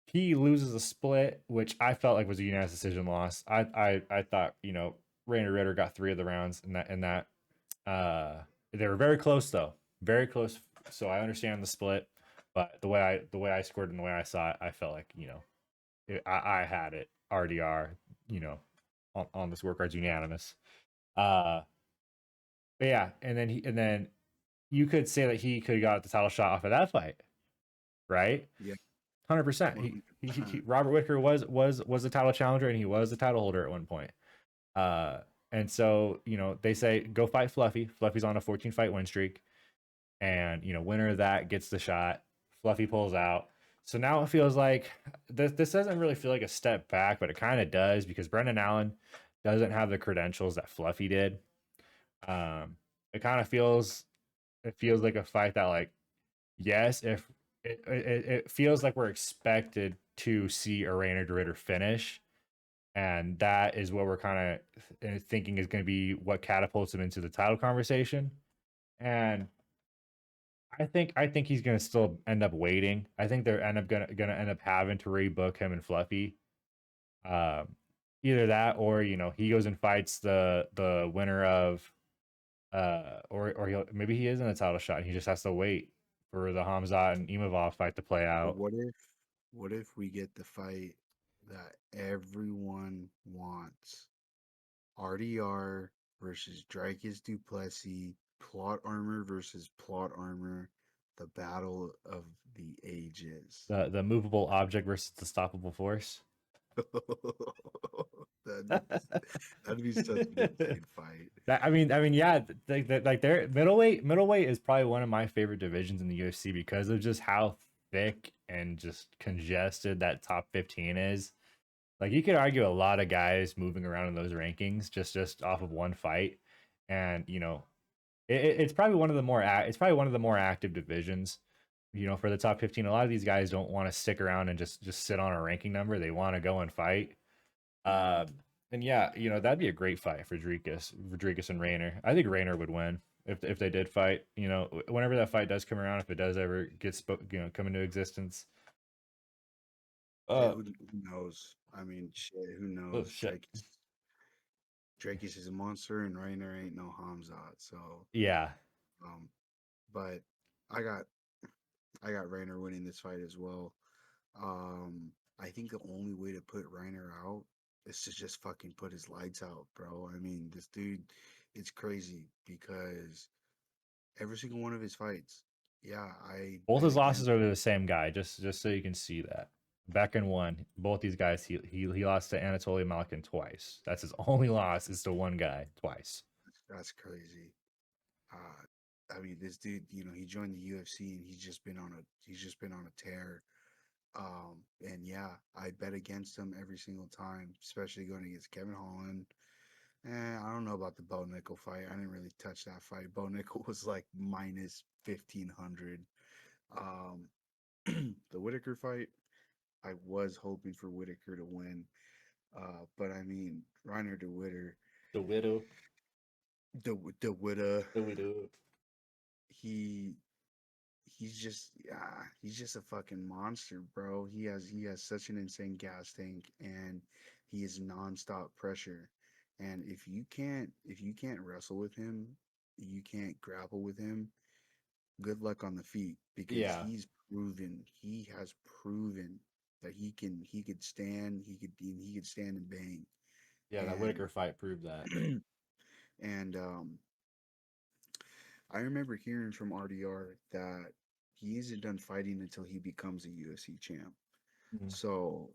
He loses a split, which I felt like was a unanimous decision loss. I thought, you know, Rainer Ritter got 3 of the rounds in that. They were very close though, very close. So I understand the split, but the way I scored and the way I saw it, I felt like, you know, I had it RDR, you know, on the scorecards unanimous. Uh, but yeah, and then you could say that he could have got the title shot off of that fight, right? Yeah, 100%. Robert Whitaker was the title challenger, and he was the title holder at one point. Uh, and so, you know, they say go fight Fluffy. Fluffy's on a 14 fight win streak, and you know, winner of that gets the shot. Fluffy pulls out. So now it feels like this doesn't really feel like a step back, but it kind of does, because Brendan Allen doesn't have the credentials that Fluffy did. Um, it kind of feels like a fight that, like, yes, if it feels like we're expected to see a Rainer de Ritter finish, and that is what we're kind of thinking is going to be what catapults him into the title conversation. And I think he's gonna still end up waiting. I think they're gonna end up having to rebook him and Fluffy. Um, Either that, or you know, he goes and fights the winner of or maybe he is in a title shot, and he just has to wait for the Hamzat and Imavov fight to play but out. what if we get the fight that everyone wants? RDR versus Dricus Duplessis, plot armor versus plot armor, the battle of the ages. The movable object versus the stoppable force. that'd be that'd be such an insane fight. I mean, yeah, like their middleweight is probably one of my favorite divisions in the UFC, because of just how thick and just congested that top 15 is. Like, you could argue a lot of guys moving around in those rankings just off of one fight, and you know, it's probably one of the more active divisions. You know, for the top 15, a lot of these guys don't want to stick around and just sit on a ranking number. They want to go and fight. Mhm. Um, and yeah, you know, that'd be a great fight for Rodriguez and Rayner. I think Rayner would win if they did fight. You know, whenever that fight does come around, if it does ever come into existence. Yeah, Uh, who knows? I mean, shit, who oh knows? shit. Drake's is a monster, and Rainer ain't no Hamzat. So, Yeah. um, but I got I got Rainer winning this fight as well. Um, I think the only way to put Reiner out is to just fucking put his lights out, bro. I mean, this dude, it's crazy because every single one of his fights, yeah, I Both bet his losses against are to him. the same guy, just so you can see that. Back in one, both these guys, he lost to Anatoly Malkin twice. That's his only loss is to one guy twice. That's crazy. I mean, this dude, he joined the UFC and he's just been on a tear. And yeah, I bet against him every single time, especially going against Kevin Holland. I don't know about the Bo Nickel fight. I didn't really touch that fight. Bo Nickel was like minus 1500. Um, the Whitaker fight, I was hoping for Whitaker to win. But I mean, Reiner de Witter, The widow, the Witter, the widow. he he's just a fucking monster, bro. He has such an insane gas tank, and he is nonstop pressure. And if you can't wrestle with him, you can't grapple with him. Good luck on the feet because Yeah, he has proven that he could stand, he could stand and bang. yeah. That And Whitaker fight proved that. and I remember hearing from RDR that he isn't done fighting until he becomes a UFC champ. Mhm. So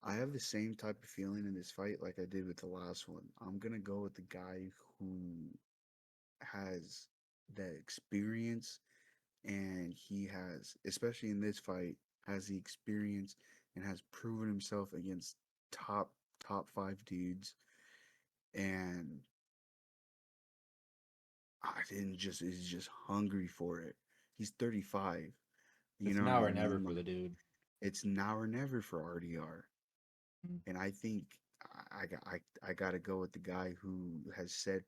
I have the same type of feeling in this fight like I did with the last one. I'm gonna go with the guy who has the experience, and he has, especially in this fight, has the experience and has proven himself against top top five dudes. And I didn't just is just hungry for it. He's 35. You It's know what now I or never mean? for Like, the dude. it's now or never for RDR. Mhm. And I think I got to go with the guy who has said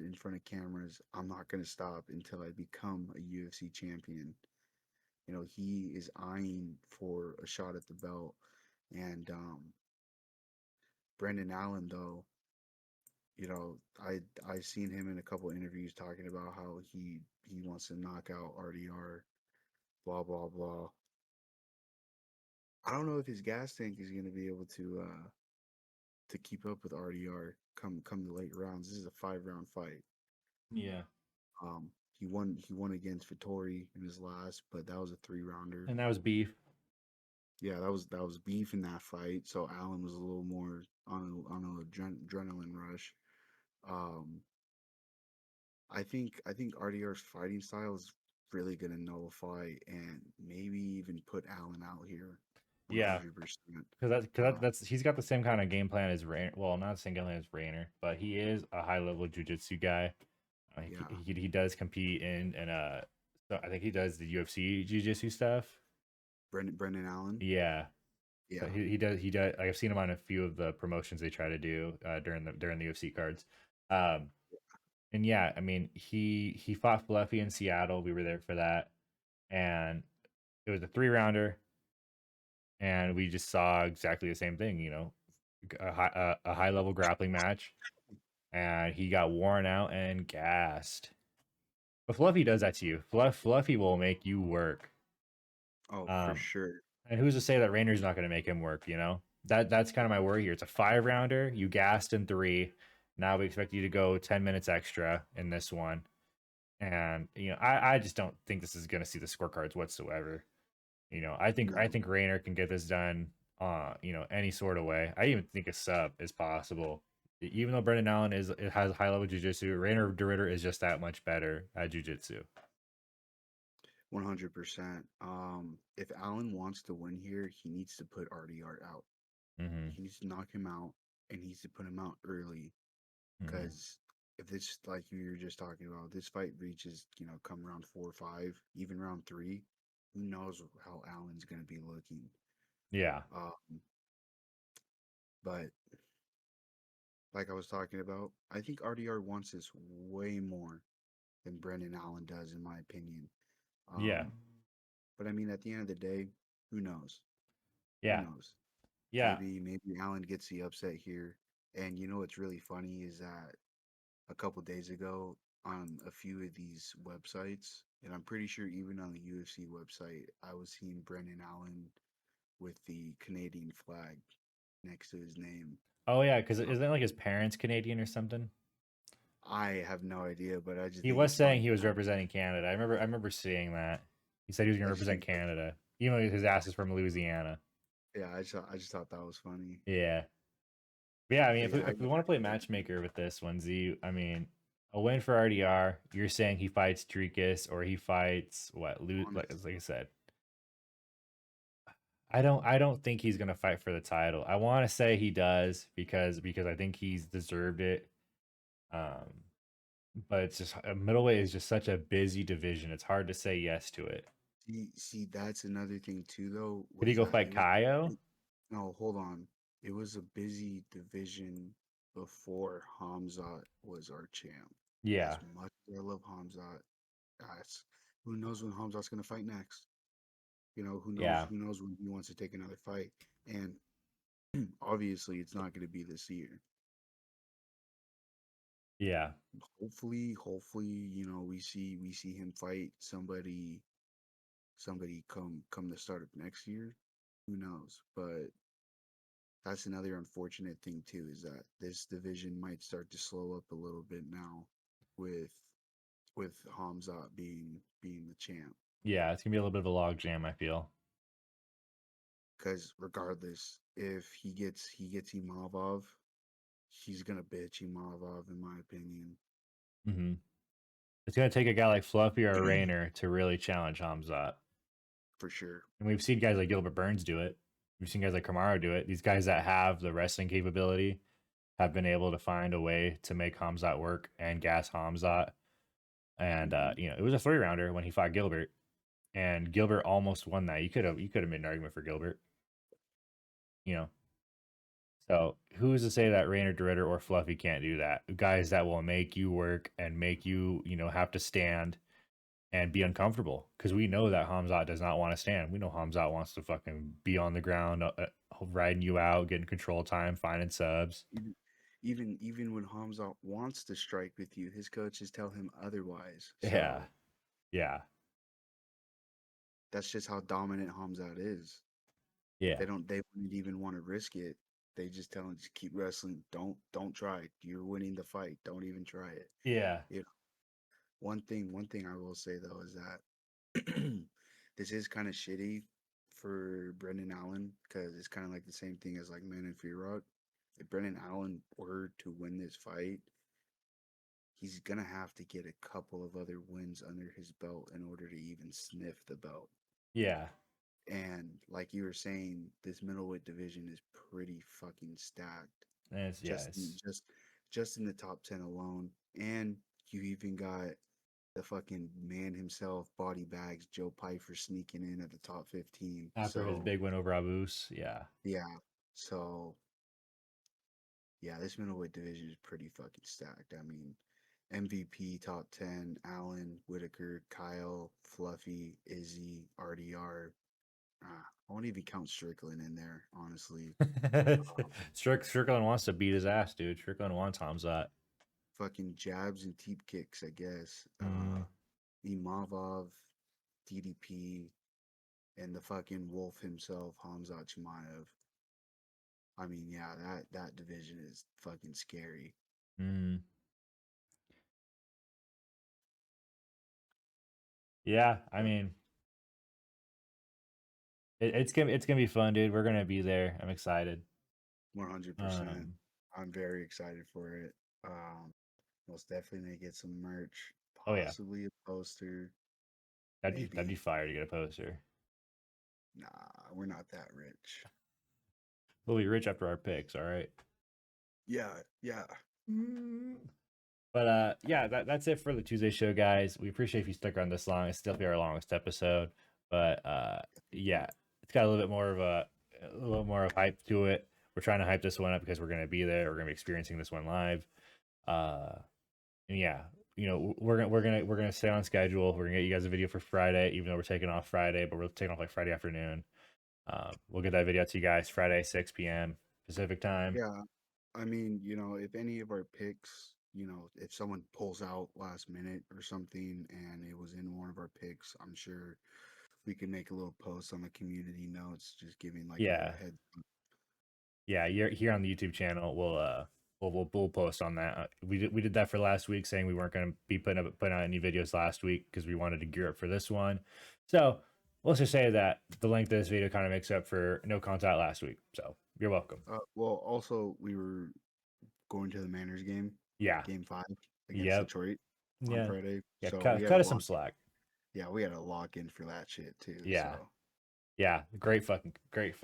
in front of cameras, I'm not going to stop until I become a UFC champion. He is eyeing for a shot at the belt. And Brendan Allen, though, I've seen him in a couple interviews talking about how he wants to knock out RDR, blah blah blah. I don't know if his gas tank is going to be able to keep up with RDR come the late rounds. This is a 5 round fight. Yeah, He won against Vittori in his last, but that was a 3 rounder. and that was beef. Yeah, that was beef in that fight. So Allen was a little more on a adrenaline rush. Um, I think RDR's fighting style is really gonna nullify and maybe even put Allen out here, Yeah, 100%. that's he's got the same kind of game plan as Rainer. Well, not the same game plan as Rainer, but he is a high level jujitsu guy. Yeah, He does compete in so I think he does the UFC jiu-jitsu stuff. Brendan Allen. Yeah. So Yeah, he does like I've seen him on a few of the promotions they try to do during the UFC cards. Um and yeah, I mean he fought Fluffy in Seattle. We were there for that. And it was a 3 rounder and we just saw exactly the same thing, a high level grappling match and he got worn out and gassed. But Fluffy does that to you. Fluffy will make you work. oh, for Um, sure. and who's to say that Rainer's not going to make him work? That's kind of my worry here. It's a 5 rounder. You gassed in three. Now we expect you to go 10 minutes extra in this one, and I just don't think this is going to see the scorecards whatsoever. I think No, Rainer can get this done. Any sort of way. I even think a sub is possible. Even though Brendan Allen has high level jujitsu, Rainer DeRitter is just that much better at jujitsu. 100%. If Allen wants to win here, he needs to put RDR out. Hmm. He needs to knock him out, and he needs to put him out early. Hmm. Because if this, like you were just talking about, this fight reaches, come round 4 or 5, even round 3, who knows how Allen's going to be looking. Yeah, Um, but like I was talking about, I think RDR wants this way more than Brendan Allen does, in my opinion. yeah, Um, but I mean, at the end of the day, who knows? Who yeah, knows? yeah, Maybe Allen gets the upset here. And what's really funny is that a couple days ago on a few of these websites, and I'm pretty sure even on the UFC website, I was seeing Brendan Allen with the Canadian flag next to his name. Oh yeah, because isn't like his parents Canadian or something? I have no idea, but I just He think was it's saying funny. he was representing Canada. I remember seeing that. He said he was going I to just represent think, Canada, even though his ass is from Louisiana. yeah, I just thought that was funny. Yeah. But yeah, I mean, But yeah, if we want to play matchmaker with this one, Z, I mean, a win for RDR. You're saying he fights Dricus or he fights what? honest, Like I said, I don't think he's gonna fight for the title. I want to say he does because I think he's deserved it. Um, but it's just middleweight is just such a busy division. It's hard to say yes to it. see, that's another thing too, though, Could he was go that fight Kaio? no, hold on. It was a busy division before Hamzat was our champ. As Yeah, much as I love Hamzat, guys, who knows when Hamzat's gonna fight next? You know, yeah, who knows when he wants to take another fight? And obviously it's not gonna be this year. yeah, Hopefully, we see him fight somebody come the start of next year. Who knows? But that's another unfortunate thing too, is that this division might start to slow up a little bit now with Hamzat being the champ. yeah. It's gonna be a little bit of a log jam. I feel. Because regardless, if he gets Imavov, he's gonna bitch Imavov in my opinion. Hmm. It's gonna take a guy like Fluffy or Rayner to really challenge Hamzat. For sure. And we've seen guys like Gilbert Burns do it. We've seen guys like Kamaru do it. These guys that have the wrestling capability have been able to find a way to make Hamzat work and gas Hamzat. And Hmm. it was a 3 rounder when he fought Gilbert, and Gilbert almost won that. You could have made an argument for Gilbert. You know, so who's to say that Rainer Ritter or Fluffy can't do that? Guys that will make you work and make you have to stand and be uncomfortable because we know that Hamzat does not want to stand. We know Hamzat wants to fucking be on the ground, riding you out, getting control time, finding subs. Even even when Hamzat wants to strike with you, his coaches tell him otherwise. Yeah, So yeah, that's just how dominant Hamzat is. yeah, They wouldn't even want to risk it. They just tell him just keep wrestling. Don't try it. You're winning the fight. Don't even try it. yeah, You know, one thing I will say though is that this is kind of shitty for Brendan Allen because it's kind of like the same thing as like Man and Rock. If Brendan Allen were to win this fight, he's gonna have to get a couple of other wins under his belt in order to even sniff the belt. yeah. And like you were saying, this middleweight division is pretty fucking stacked. And it's yeah, Just it's just in the top 10 alone. And you even got the fucking man himself, body bags, Joe Pyfer sneaking in at the top 15. after his So big win over Abus. Yeah, yeah. So yeah, this middleweight division is pretty fucking stacked. I mean, MVP top 10, Allen, Whitaker, Kyle, Fluffy, Izzy, RDR. I won't even count Strickland in there, honestly. Um, Strickland wants to beat his ass, dude. Strickland wants Hamzat. fucking jabs and teep kicks, I guess. Mm, Imavov, DDP, and the fucking wolf himself, Hamzat Chimaev. I mean, yeah, that division is fucking scary. mm. Yeah, I But mean, it's gonna be fun, dude. We're gonna be there. I'm excited. 100%. Um, I'm very excited for it. Um, Most definitely gonna get some merch, oh yeah, possibly a poster, that'd be maybe. fire to get a poster. Nah, we're not that rich. We'll be rich after our picks. All right. Yeah, yeah. Mm. But yeah, that's it for the Tuesday show, guys. We appreciate if you stuck around this long. It's definitely our longest episode, but yeah, it's got a little more of hype to it. We're trying to hype this one up because we're gonna be there. We're gonna be experiencing this one live. Uh, and yeah, we're gonna stay on schedule. We're gonna get you guys a video for Friday, even though we're taking off Friday, but we're taking off like Friday afternoon. We'll get that video out to you guys Friday 6 p.m. Pacific time. Yeah. I mean, if any of our picks, if someone pulls out last minute or something and it was in one of our picks, I'm sure we can make a little post on the community notes, just giving like Yeah. a head. Yeah, you're here on the YouTube channel. We'll post on that. We did that for last week, saying we weren't going to be putting out any videos last week because we wanted to gear up for this one. So let's just say that the length of this video kind of makes up for no content last week. So you're welcome. Well, also we were going to the Manners game. Yeah. Game 5 against Yep. Detroit on Yeah. Friday. Yeah. So we had Cut to us some slack. Yeah, we had to lock in for that shit too. Yeah. So. Yeah. Great fucking dude.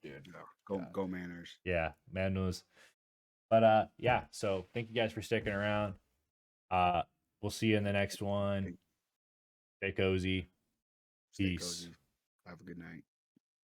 Yeah, go Manners. Yeah, Manos. But yeah, so thank you guys for sticking around. We'll see you in the next one. Stay cozy. Stay Peace. cozy. Have a good night.